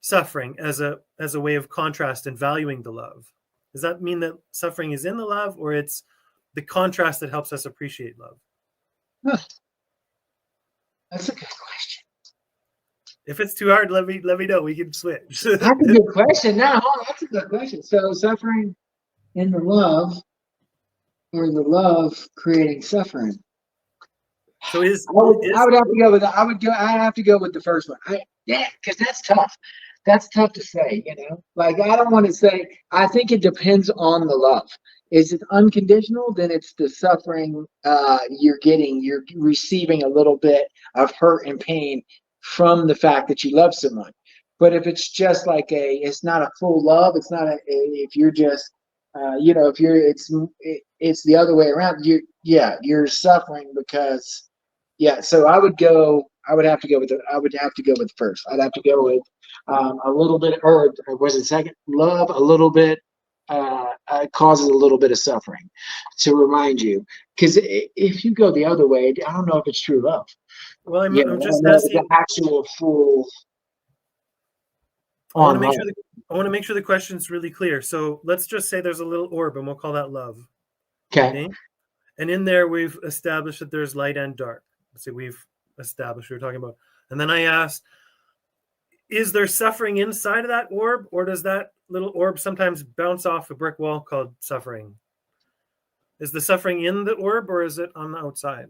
suffering as a way of contrast and valuing the love? Does that mean that suffering is in the love, or it's the contrast that helps us appreciate love?
Huh. That's a good question.
If it's too hard, let me know. We can switch.
That's a good question. No, that's a good question. So suffering in the love, or the love creating suffering.
So
I would have to go with I'd have to go with the first one. Because that's tough. That's tough to say, Like I don't want to say. I think it depends on the love. Is it unconditional? Then it's the suffering you're getting. You're receiving a little bit of hurt and pain from the fact that you love someone. But if it's just like it's not a full love. It's not if you're just, if you're, it's the other way around. You're suffering because, So I would have to go with the first. I'd have to go with a little bit, or was it second? Love a little bit causes a little bit of suffering to remind you. Because if you go the other way, I don't know if it's true love.
Well, I'm just
asking the actual full.
I want to make sure the question's really clear. So let's just say there's a little orb, and we'll call that love.
Okay.
And in there, we've established that there's light and dark. So we've established we were talking about. And then I asked, is there suffering inside of that orb, or does that little orb sometimes bounce off a brick wall called suffering? Is the suffering in the orb, or is it on the outside?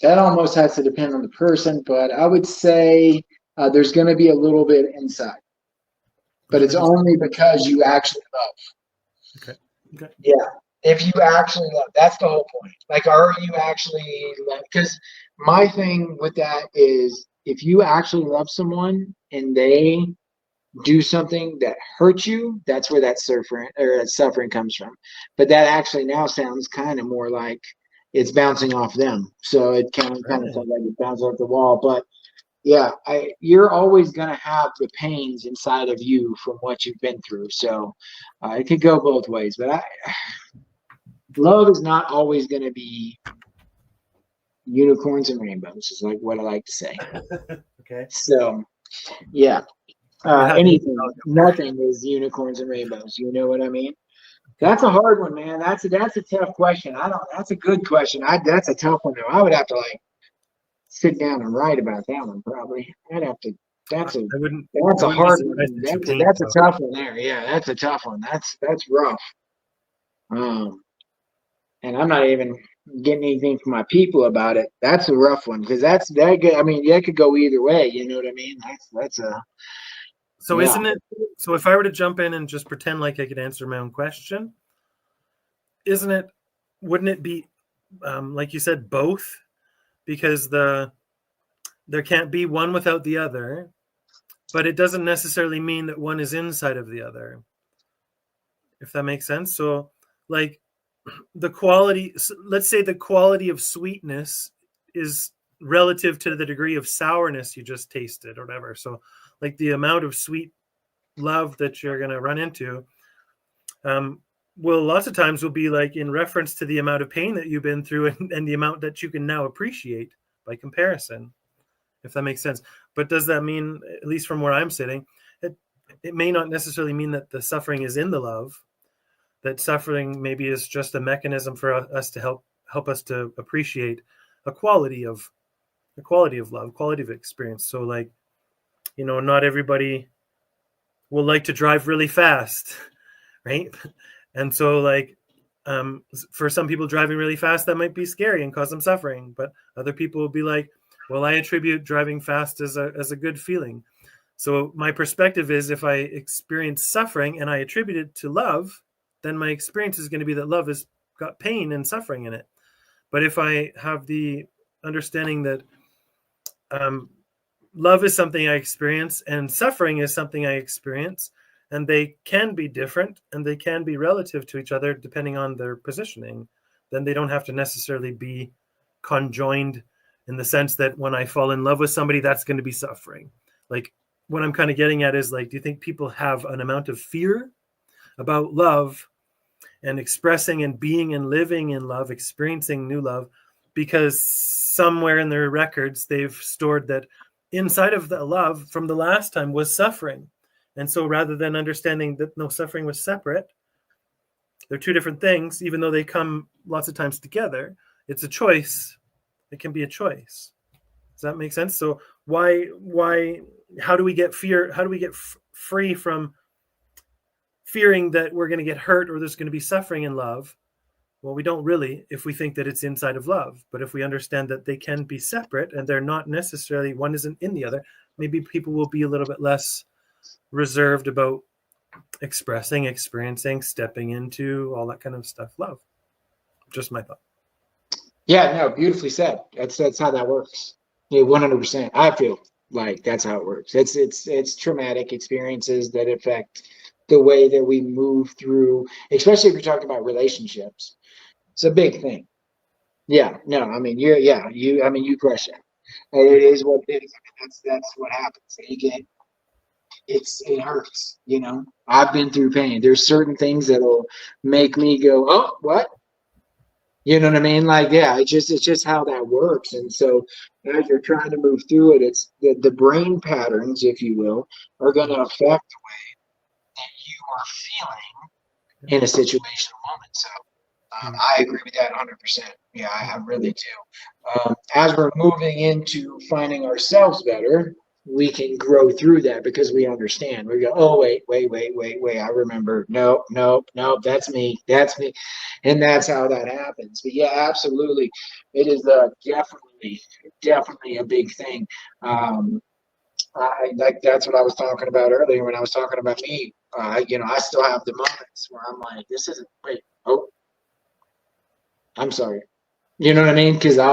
That almost has to depend on the person, but I would say there's going to be a little bit inside, but it's only because you actually love.
Okay. Okay.
Yeah. If you actually love, that's the whole point. Like, are you actually love? Because my thing with that is if you actually love someone and they do something that hurts you, that's where that suffering comes from. But that actually now sounds kind of more like it's bouncing off them. So it kind of sounds like it's bouncing off the wall. But yeah, you're always gonna have the pains inside of you from what you've been through. So it could go both ways. But love is not always gonna be unicorns and rainbows. Is like what I like to say.
Okay.
So yeah.
You have
Nothing is unicorns and rainbows. You know what I mean? That's a hard one, man. That's a tough question. That's a good question. That's a tough one though. I would have to like sit down and write about that one probably. I'd have to. That's a
I wouldn't
hard
be
one.
surprised that you
That's
paint,
a tough one there. Yeah, that's a tough one. That's rough. And I'm not even getting anything from my people about it. That's a rough one because that. I mean, that could go either way. You know what I mean? That's a.
So
Yeah.
isn't it? So if I were to jump in and just pretend like I could answer my own question, isn't it? Wouldn't it be, like you said, both? Because there can't be one without the other, but it doesn't necessarily mean that one is inside of the other. If that makes sense. So, like the quality, let's say the quality of sweetness is relative to the degree of sourness you just tasted or whatever. So, like the amount of sweet love that you're going to run into will lots of times will be like in reference to the amount of pain that you've been through and the amount that you can now appreciate by comparison, if that makes sense. But does that mean, at least from where I'm sitting, it may not necessarily mean that the suffering is in the love, that suffering maybe is just a mechanism for us to help us to appreciate a quality of love, quality of experience. So like, not everybody will like to drive really fast, right? And so like for some people driving really fast, that might be scary and cause them suffering, but other people will be like, well, I attribute driving fast as a good feeling. So my perspective is if I experience suffering and I attribute it to love, then my experience is going to be that love has got pain and suffering in it. But if I have the understanding that love is something I experience and suffering is something I experience, and they can be different and they can be relative to each other depending on their positioning, then they don't have to necessarily be conjoined in the sense that when I fall in love with somebody, that's going to be suffering. Like what I'm kind of getting at is like, do you think people have an amount of fear about love and expressing and being and living in love, experiencing new love, because somewhere in their records, they've stored that inside of the love from the last time was suffering. And so rather than understanding that no, suffering was separate, they're two different things, even though they come lots of times together, it's a choice. It can be a choice. Does that make sense? So how do we get free from fearing that we're going to get hurt or there's going to be suffering in love? Well, we don't really, if we think that it's inside of love. But if we understand that they can be separate and they're not necessarily, one isn't in the other, maybe people will be a little bit less reserved about expressing, experiencing, stepping into, all that kind of stuff. Love. Just my thought.
Yeah, no, beautifully said. That's how that works. Yeah, 100%. I feel like that's how it works. It's traumatic experiences that affect the way that we move through, especially if you're talking about relationships. It's a big thing. Yeah, no, I mean you crush it. It is what it is. I mean, that's what happens. It hurts, I've been through pain. There's certain things that'll make me go, oh, what? You know what I mean? Like, yeah, it's just how that works. And so as you're trying to move through it, it's the brain patterns, if you will, are going to affect the way that you are feeling in a situational moment. So I agree with that 100%. Yeah, I really do. As we're moving into finding ourselves better, we can grow through that because we understand. We go, oh, wait. I remember. Nope. That's me. And that's how that happens. But yeah, absolutely. It is definitely definitely a big thing. That's what I was talking about earlier when I was talking about me. I still have the moments where I'm like, this isn't, wait, oh, I'm sorry. You know what I mean? Because we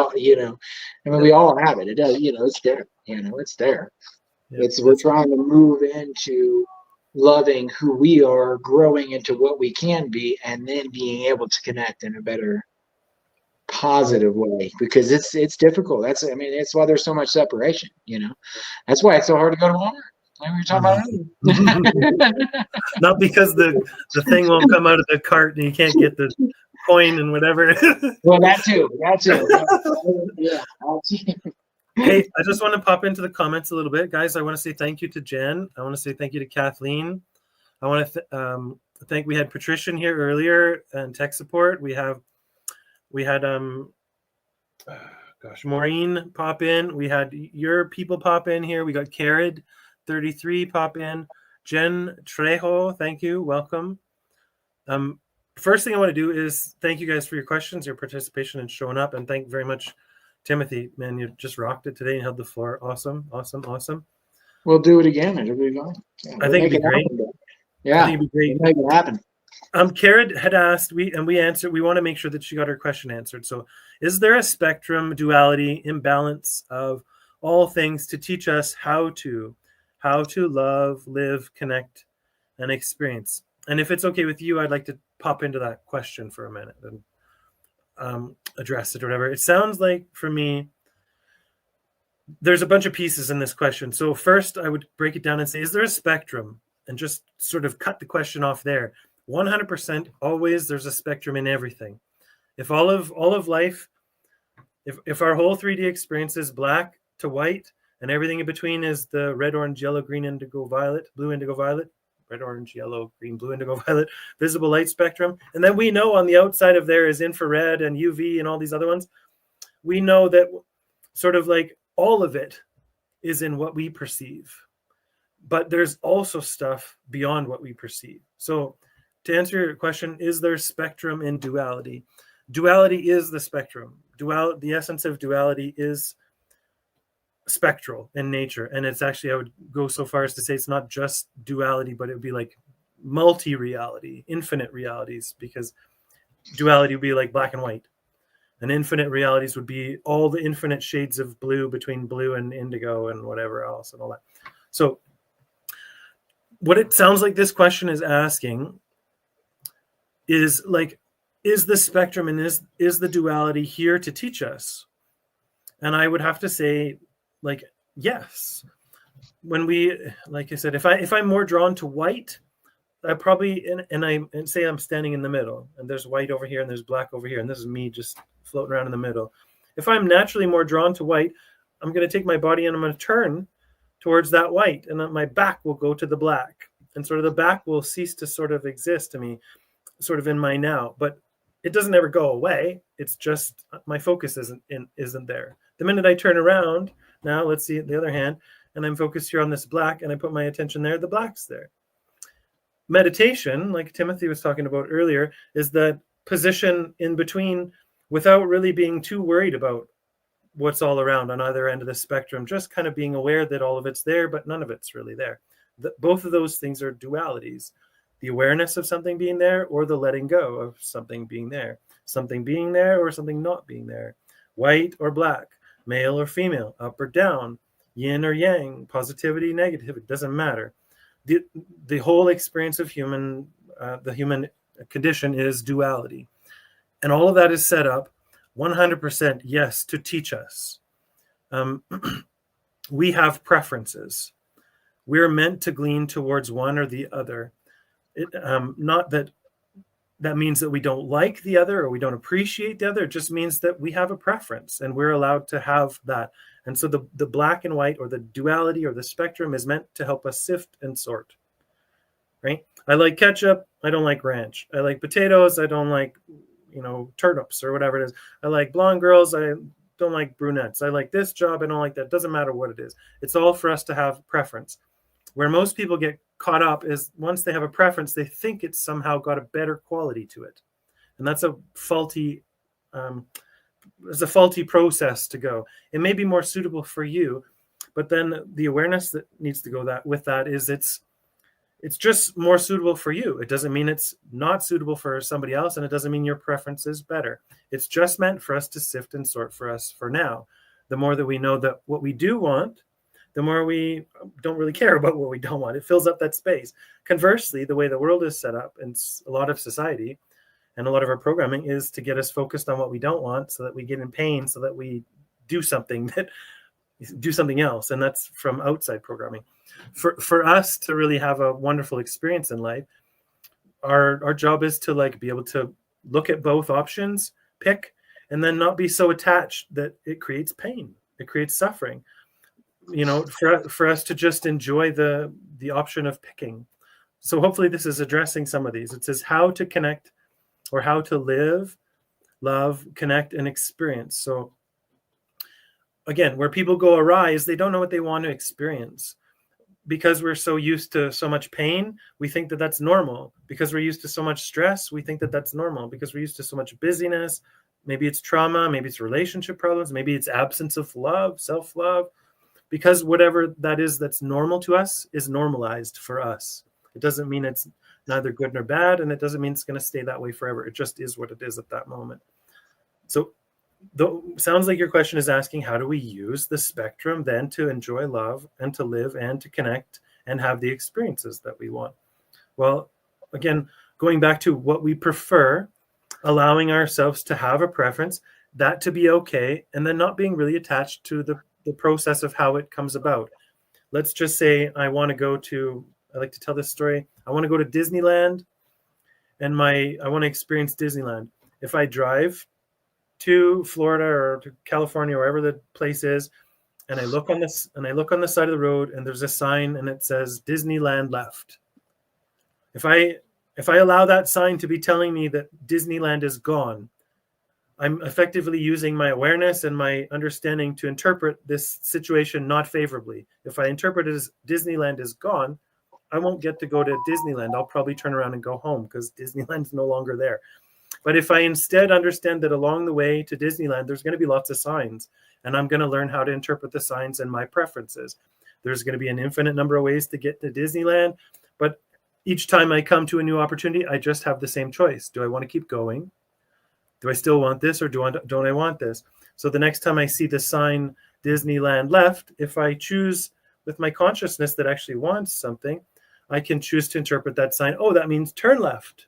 all have it. It does, it's there. It's there.
Yeah,
We're trying to move into loving who we are, growing into what we can be, and then being able to connect in a better, positive way. Because it's difficult. It's why there's so much separation. That's why it's so hard to go to Walmart. Like we were talking about earlier.
Not because the thing won't come out of the cart and you can't get the coin and whatever.
Well, that too. Yeah.
Hey, I just want to pop into the comments a little bit, guys. I want to say thank you to Jen. I want to say thank you to Kathleen. I want to thank. We had Patricia here earlier and tech support. We had Maureen pop in. We had your people pop in here. We got Carrot 33 pop in. Jen Trejo, thank you. Welcome. First thing I want to do is thank you guys for your questions, your participation, and showing up. And thank you very much, Timothy. Man, you just rocked it today and held the floor. Awesome.
We'll do it again. It'll be fun. Yeah,
I think it'd be great.
Yeah,
I think it'd be great.
We'll make it happen.
Carrot had asked, we answered. We want to make sure that she got her question answered. So, is there a spectrum, duality, imbalance of all things to teach us how to love, live, connect, and experience? And if it's okay with you, I'd like to pop into that question for a minute and address it or whatever. It sounds like for me, there's a bunch of pieces in this question. So first, I would break it down and say, is there a spectrum? And just sort of cut the question off there. 100% always there's a spectrum in everything. If all of life, if our whole 3D experience is black to white and everything in between is the red, orange, yellow, green, indigo, violet, blue, indigo, violet, red, orange, yellow, green, blue, indigo, violet, visible light spectrum. And then we know on the outside of there is infrared and UV and all these other ones. We know that sort of like all of it is in what we perceive. But there's also stuff beyond what we perceive. So to answer your question, is there spectrum in duality? Duality is the spectrum. The essence of duality is spectral in nature. And it's actually, I would go so far as to say it's not just duality, but it would be like multi-reality, infinite realities, because duality would be like black and white. And infinite realities would be all the infinite shades of blue between blue and indigo and whatever else and all that. So what it sounds like this question is asking is like, is the spectrum and is the duality here to teach us? And I would have to say, like, yes. When we, like I said, if I'm more drawn to white, I probably, and say I'm standing in the middle and there's white over here and there's black over here, and this is me just floating around in the middle. If I'm naturally more drawn to white, I'm going to take my body and I'm going to turn towards that white, and then my back will go to the black, and sort of the back will cease to sort of exist to me, sort of in my now. But it doesn't ever go away. It's just my focus isn't there. The minute I turn around, now let's see the other hand, and I'm focused here on this black, and I put my attention there, the black's there. Meditation, like Timothy was talking about earlier, is that position in between without really being too worried about what's all around on either end of the spectrum, just kind of being aware that all of it's there, but none of it's really there. Both of those things are dualities. The awareness of something being there, or the letting go of something being there or something not being there, white or black, male or female, up or down, yin or yang, positivity, negative, it doesn't matter. The whole experience of the human condition is duality. And all of that is set up 100%, yes, to teach us. We have preferences. We're meant to glean towards one or the other. Not that means that we don't like the other or we don't appreciate the other. It just means that we have a preference and we're allowed to have that. And so the black and white, or the duality or the spectrum, is meant to help us sift and sort, right? I like ketchup. I don't like ranch. I like potatoes. I don't like, turnips or whatever it is. I like blonde girls. I don't like brunettes. I like this job. I don't like that. Doesn't matter what it is. It's all for us to have preference. Where most people get caught up is once they have a preference, they think it's somehow got a better quality to it. And that's a faulty there's a faulty process to go. It may be more suitable for you, but then the awareness that needs to go with that is it's just more suitable for you. It doesn't mean it's not suitable for somebody else, and it doesn't mean your preference is better. It's just meant for us to sift and sort for us for now. The more that we know that what we do want, the more we don't really care about what we don't want. It fills up that space. Conversely, the way the world is set up, and a lot of society and a lot of our programming is to get us focused on what we don't want, so that we get in pain, so that we do something else. And that's from outside programming. For us to really have a wonderful experience in life, our job is to like be able to look at both options, pick, and then not be so attached that it creates pain, it creates suffering. For us to just enjoy the option of picking. So hopefully this is addressing some of these. It says how to connect, or how to live, love, connect, and experience. So again, where people go awry is they don't know what they want to experience. Because we're so used to so much pain, we think that that's normal. Because we're used to so much stress, we think that that's normal. Because we're used to so much busyness, maybe it's trauma, maybe it's relationship problems, maybe it's absence of love, self-love. Because whatever that is that's normal to us is normalized for us. It doesn't mean it's neither good nor bad, and it doesn't mean it's going to stay that way forever. It just is what it is at that moment. So sounds like your question is asking, how do we use the spectrum then to enjoy love and to live and to connect and have the experiences that we want? Well, again, going back to what we prefer, allowing ourselves to have a preference, that to be okay, and then not being really attached to the process of how it comes about. Let's just say I want to go to, I like to tell this story. I want to go to Disneyland, and I want to experience Disneyland. If I drive to Florida or to California, wherever the place is, and I look on the side of the road, and there's a sign and it says Disneyland left. If I allow that sign to be telling me that Disneyland is gone, I'm effectively using my awareness and my understanding to interpret this situation not favorably. If I interpret it as Disneyland is gone, I won't get to go to Disneyland. I'll probably turn around and go home because Disneyland's no longer there. But if I instead understand that along the way to Disneyland, there's going to be lots of signs, and I'm going to learn how to interpret the signs and my preferences. There's going to be an infinite number of ways to get to Disneyland, but each time I come to a new opportunity, I just have the same choice. Do I want to keep going? Do I still want this, or don't I want this? So the next time I see the sign Disneyland left, if I choose with my consciousness that actually wants something, I can choose to interpret that sign. Oh, that means turn left.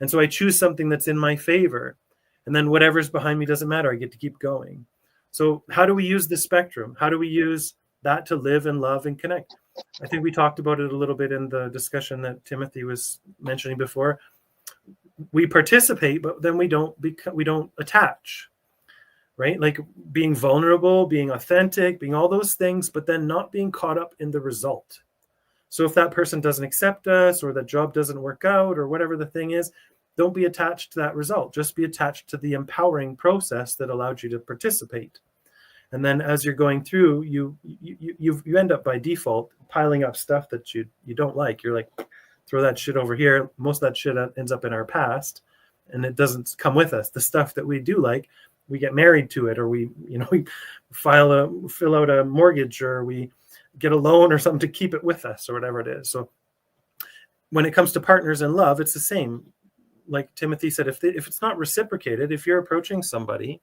And so I choose something that's in my favor. And then whatever's behind me doesn't matter. I get to keep going. So how do we use the spectrum? How do we use that to live and love and connect? I think we talked about it a little bit in the discussion that Timothy was mentioning before. We participate, but then we don't attach, right? Like being vulnerable, being authentic, being all those things, but then not being caught up in the result. So if that person doesn't accept us, or the job doesn't work out, or whatever the thing is, don't be attached to that result. Just be attached to the empowering process that allowed you to participate. And then as you're going through, you end up by default piling up stuff that you don't like. You're like, throw that shit over here. Most of that shit ends up in our past, and it doesn't come with us. The stuff that we do like, we get married to it, or we fill out a mortgage, or we get a loan or something to keep it with us, or whatever it is. So when it comes to partners in love, it's the same. Like Timothy said, if it's not reciprocated, if you're approaching somebody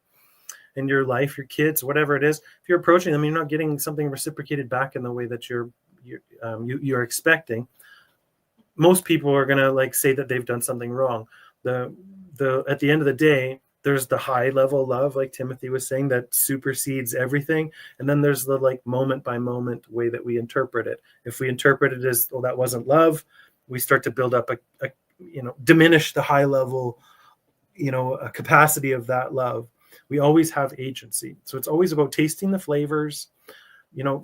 in your life, your kids, whatever it is, if you're approaching them, you're not getting something reciprocated back in the way that you're expecting. Most people are going to like say that they've done something wrong. At the end of the day, there's the high level love, like Timothy was saying, that supersedes everything. And then there's the like moment by moment way that we interpret it. If we interpret it as, well, that wasn't love, we start to build up diminish the high level, a capacity of that love. We always have agency. So it's always about tasting the flavors.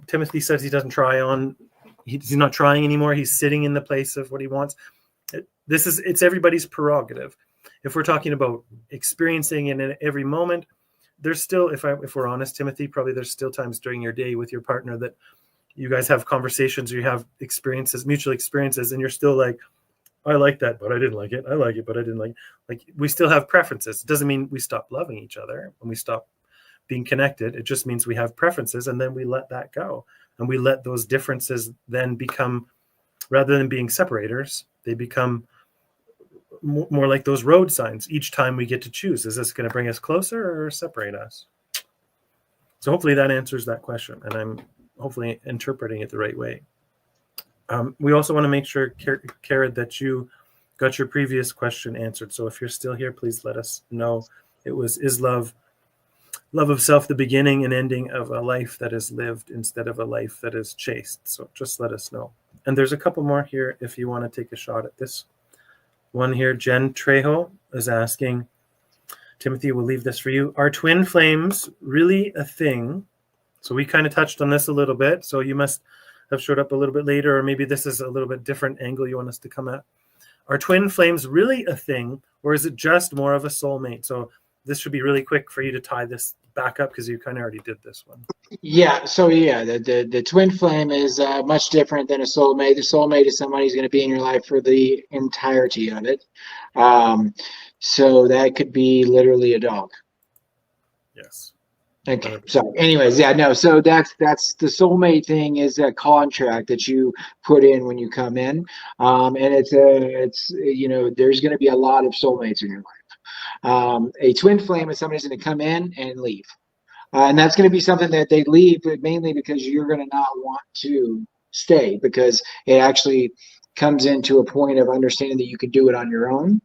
Timothy says he doesn't try on. He's not trying anymore. He's sitting in the place of what he wants. It's everybody's prerogative. If we're talking about experiencing it in every moment, there's still, if we're honest, Timothy, probably there's still times during your day with your partner that you guys have conversations, or you have experiences, mutual experiences, and you're still like, I like that, but I didn't like it. I like it, but I didn't like it. Like, we still have preferences. It doesn't mean we stop loving each other and we stop being connected. It just means we have preferences, and then we let that go. And we let those differences then become, rather than being separators, they become more like those road signs. Each time we get to choose, is this going to bring us closer or separate us? So hopefully that answers that question, and I'm hopefully interpreting it the right way. We also want to make sure, Kara, that you got your previous question answered. So if you're still here, please let us know. It was, is love of self the beginning and ending of a life that is lived instead of a life that is chased? So just let us know. And there's a couple more here if you want to take a shot at this one here. Jen Trejo is asking, Timothy, we'll leave this for you. Are twin flames really a thing? So we kind of touched on this a little bit. So you must have showed up a little bit later, or maybe this is a little bit different angle you want us to come at. Are twin flames really a thing, or is it just more of a soulmate? So this should be really quick for you to tie this back up, because you kind of already did this one.
Yeah, so yeah, the twin flame is much different than a soulmate. The soulmate is somebody who's going to be in your life for the entirety of it. So that could be literally a dog.
Yes.
Okay. So anyways, yeah, no. So that's the soulmate thing, is a contract that you put in when you come in, and it's there's going to be a lot of soulmates in your life. A twin flame is somebody's going to come in and leave. And that's going to be something that they leave, but mainly because you're going to not want to stay, because it actually comes into a point of understanding that you can do it on your own.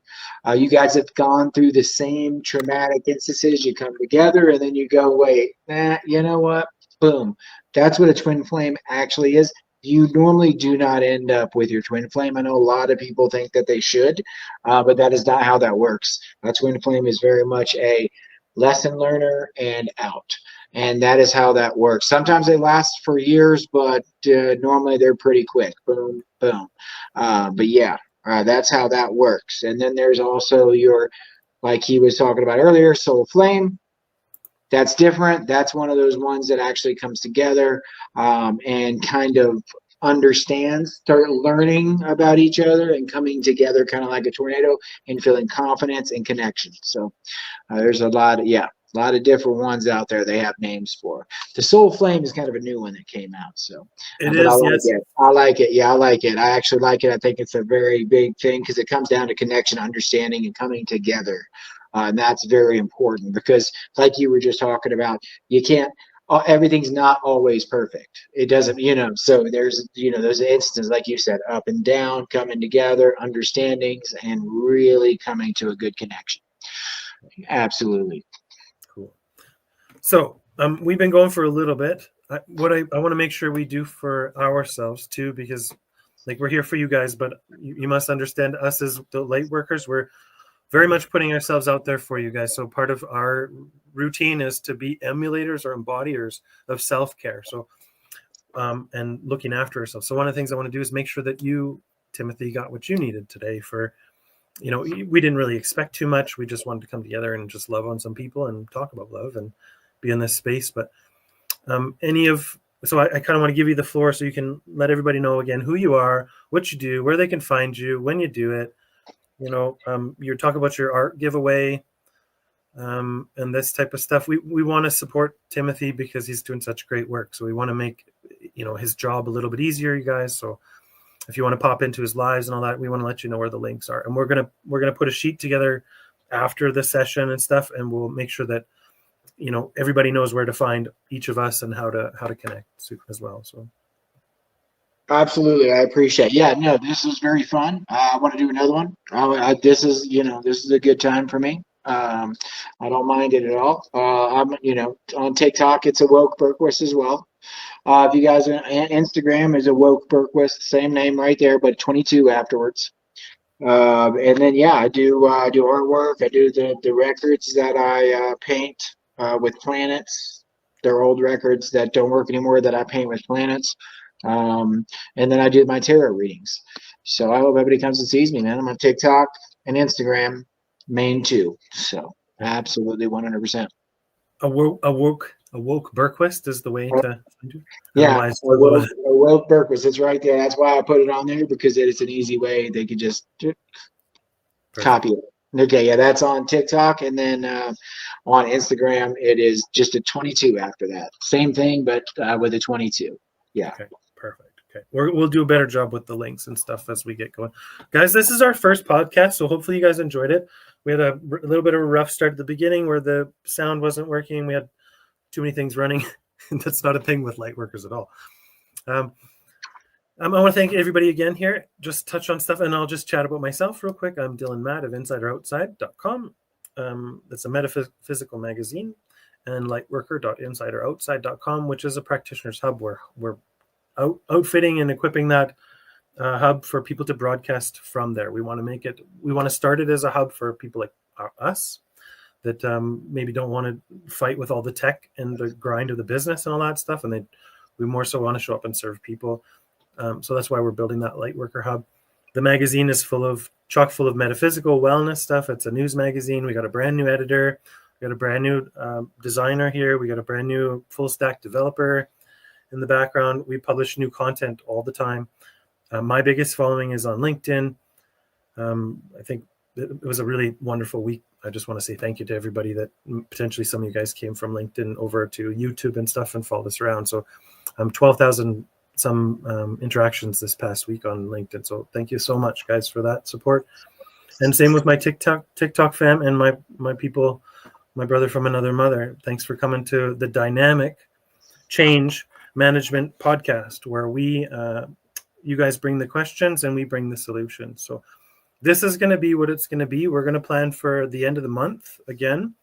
You guys have gone through the same traumatic instances. You come together and then you go, wait, you know what? Boom. That's what a twin flame actually is. You normally do not end up with your twin flame. I know a lot of people think that they should, but that is not how that works. A twin flame is very much a lesson learner and out. And that is how that works. Sometimes they last for years, but normally they're pretty quick. Boom, boom. But yeah, that's how that works. And then there's also your, like he was talking about earlier, soul flame. That's different. That's one of those ones that actually comes together and kind of understands, start learning about each other and coming together kind of like a tornado and feeling confidence and connection. So there's a lot of different ones out there they have names for. The soul flame is kind of a new one that came out. So
it is, yes.
I like it. Yeah, I like it. I actually like it. I think it's a very big thing, because it comes down to connection, understanding, and coming together. And that's very important, because like you were just talking about, you can't, everything's not always perfect. It doesn't, so there's, those instances, like you said, up and down, coming together, understandings, and really coming to a good connection. Absolutely.
Cool. So we've been going for a little bit. What I want to make sure we do for ourselves too, because like we're here for you guys, but you must understand us as the light workers. We're very much putting ourselves out there for you guys. So part of our routine is to be emulators or embodiers of self-care. So and looking after ourselves. So one of the things I want to do is make sure that you, Timothy, got what you needed today for, we didn't really expect too much. We just wanted to come together and just love on some people and talk about love and be in this space. But I kind of want to give you the floor so you can let everybody know again who you are, what you do, where they can find you, when you do it. You're talking about your art giveaway and this type of stuff. We want to support Timothy because he's doing such great work. So we want to make, his job a little bit easier, you guys. So if you want to pop into his lives and all that, we want to let you know where the links are. And we're gonna put a sheet together after the session and stuff, and we'll make sure that everybody knows where to find each of us and how to connect as well. So
absolutely, I appreciate it. Yeah, no, this is very fun. I want to do another one. This is a good time for me. I don't mind it at all. I'm on TikTok, it's a woke Bergquist as well. If you guys are on Instagram, is a woke Bergquist, same name right there, but 22 afterwards. And then I do artwork. I do the records that I paint with planets. They're old records that don't work anymore that I paint with planets. And then I do my tarot readings. So I hope everybody comes and sees me, man. I'm on TikTok and Instagram, main two. So absolutely 100%.
A woke A woke Bergquist is the way to find you.
Yeah,
Otherwise,
Will Bergquist. It's right there. That's why I put it on there, because it's an easy way. They could just copy it. Okay, yeah, that's on TikTok, and then on Instagram, it is just a 22 after that. Same thing, but with a 22. Yeah.
Okay, perfect. Okay, we'll do a better job with the links and stuff as we get going. Guys, this is our first podcast, so hopefully you guys enjoyed it. We had a little bit of a rough start at the beginning where the sound wasn't working. We had too many things running. That's not a thing with LightWorkers at all. I want to thank everybody again here. Just touch on stuff, and I'll just chat about myself real quick. I'm Dyllan Matt of InsiderOutside.com. That's a metaphysical magazine, and LightWorker.InsiderOutside.com, which is a practitioner's hub where we're outfitting and equipping that hub for people to broadcast from there. We want to start it as a hub for people like us that maybe don't want to fight with all the tech and the grind of the business and all that stuff, and we more so want to show up and serve people. So that's why we're building that LightWorker hub. The magazine is chock full of metaphysical wellness stuff. It's a news magazine. We got a brand new editor. We got a brand new designer here. We got a brand new full stack developer in the background. We publish new content all the time. My biggest following is on LinkedIn. I think it was a really wonderful week. I just want to say thank you to everybody that potentially some of you guys came from LinkedIn over to YouTube and stuff and followed us around. So 12,000 some interactions this past week on LinkedIn. So thank you so much, guys, for that support. And same with my TikTok fam and my people, my brother from another mother. Thanks for coming to the Dynamic Change Management podcast, where you guys bring the questions and we bring the solutions. So this is going to be what it's going to be. We're going to plan for the end of the month again.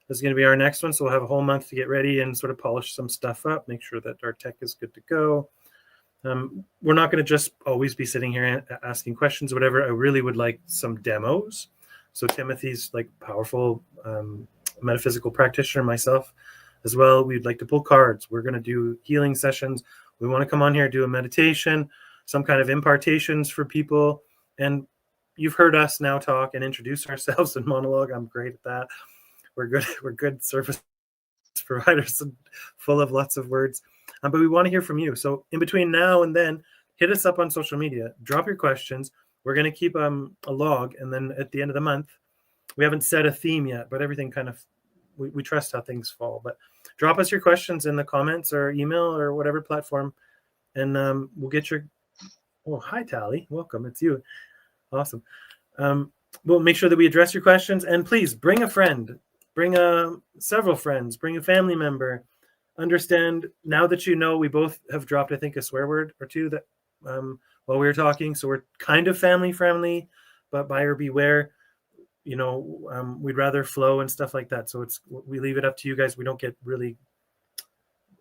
This is going to be our next one. So we'll have a whole month to get ready and sort of polish some stuff up, make sure that our tech is good to go. We're not going to just always be sitting here asking questions or whatever. I really would like some demos. So Timothy's like powerful metaphysical practitioner, myself as well. We'd like to pull cards. We're going to do healing sessions. We want to come on here, do a meditation, some kind of impartations for people. And you've heard us now talk and introduce ourselves and monologue. I'm great at that. We're good service providers and full of lots of words. But we want to hear from you. So in between now and then, hit us up on social media. Drop your questions. We're going to keep a log. And then at the end of the month, we haven't set a theme yet, but everything kind of, we trust how things fall. But drop us your questions in the comments or email or whatever platform. And we'll get your, oh, hi, Tally. Welcome. It's you. Awesome. We'll make sure that we address your questions. And please bring a friend. Bring several friends. Bring a family member. Understand now that you know we both have dropped, I think, a swear word or two that while we were talking. So we're kind of family friendly, but buyer beware. You know, we'd rather flow and stuff like that. So we leave it up to you guys. We don't get really,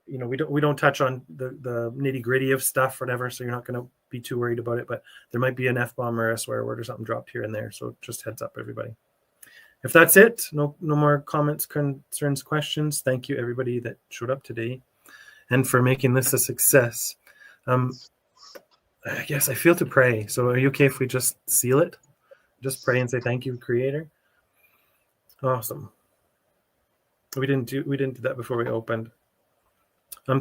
you know, we don't touch on the nitty gritty of stuff or whatever. So you're not going to be too worried about it. But there might be an F-bomb or a swear word or something dropped here and there. So just heads up, everybody. If that's it, no more comments, concerns, questions. Thank you, everybody that showed up today and for making this a success. I guess I feel to pray. So are you okay if we just seal it? Just pray and say thank you, Creator. Awesome. We didn't do that before we opened.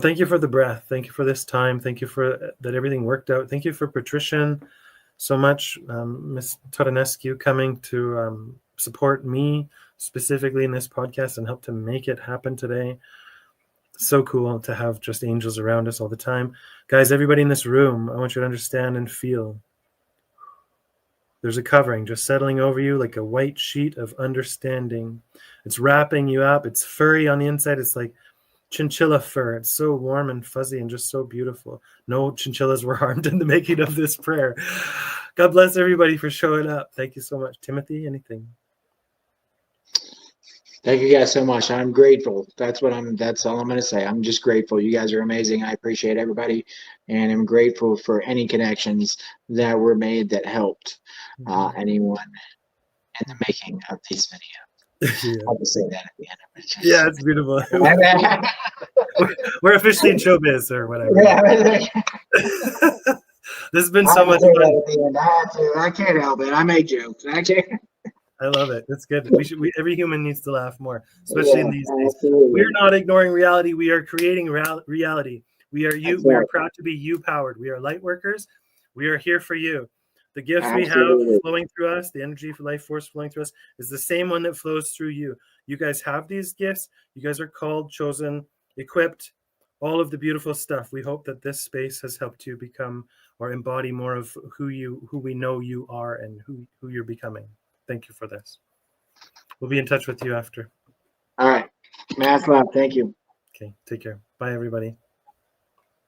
Thank you for the breath. Thank you for this time. Thank you for that everything worked out. Thank you for Patrician so much, Miss Todanescu, coming to support me specifically in this podcast and help to make it happen today. So cool to have just angels around us all the time. Guys, everybody in this room, I want you to understand and feel there's a covering just settling over you like a white sheet of understanding. It's wrapping you up. It's furry on the inside. It's like chinchilla fur. It's so warm and fuzzy and just so beautiful. No chinchillas were harmed in the making of this prayer. God bless everybody for showing up. Thank you so much. Timothy, anything?
Thank you guys so much. I'm grateful. That's all I'm going to say. I'm just grateful. You guys are amazing. I appreciate everybody. And I'm grateful for any connections that were made that helped anyone in the making of these videos.
Yeah.
I'll just say that at the end of it.
Yeah, it's beautiful. We're officially in showbiz or whatever.
Yeah.
This has been so much fun.
I can't help it. I make jokes. I can't.
I love it. That's good. Every human needs to laugh more, especially in these days.
Absolutely.
We're not ignoring reality. We are creating reality. We are you.
That's
We are
right.
proud to be you powered. We are light workers. We are here for you. The gifts we have
Absolutely.
flowing through us, the energy for life force flowing through us, is the same one that flows through you. You guys have these gifts. You guys are called, chosen, equipped, all of the beautiful stuff. We hope that this space has helped you become or embody more of who we know you are and who you're becoming. Thank you for this. We'll be in touch with you after.
All right. Mass love. Thank you.
Okay, take care. Bye, everybody.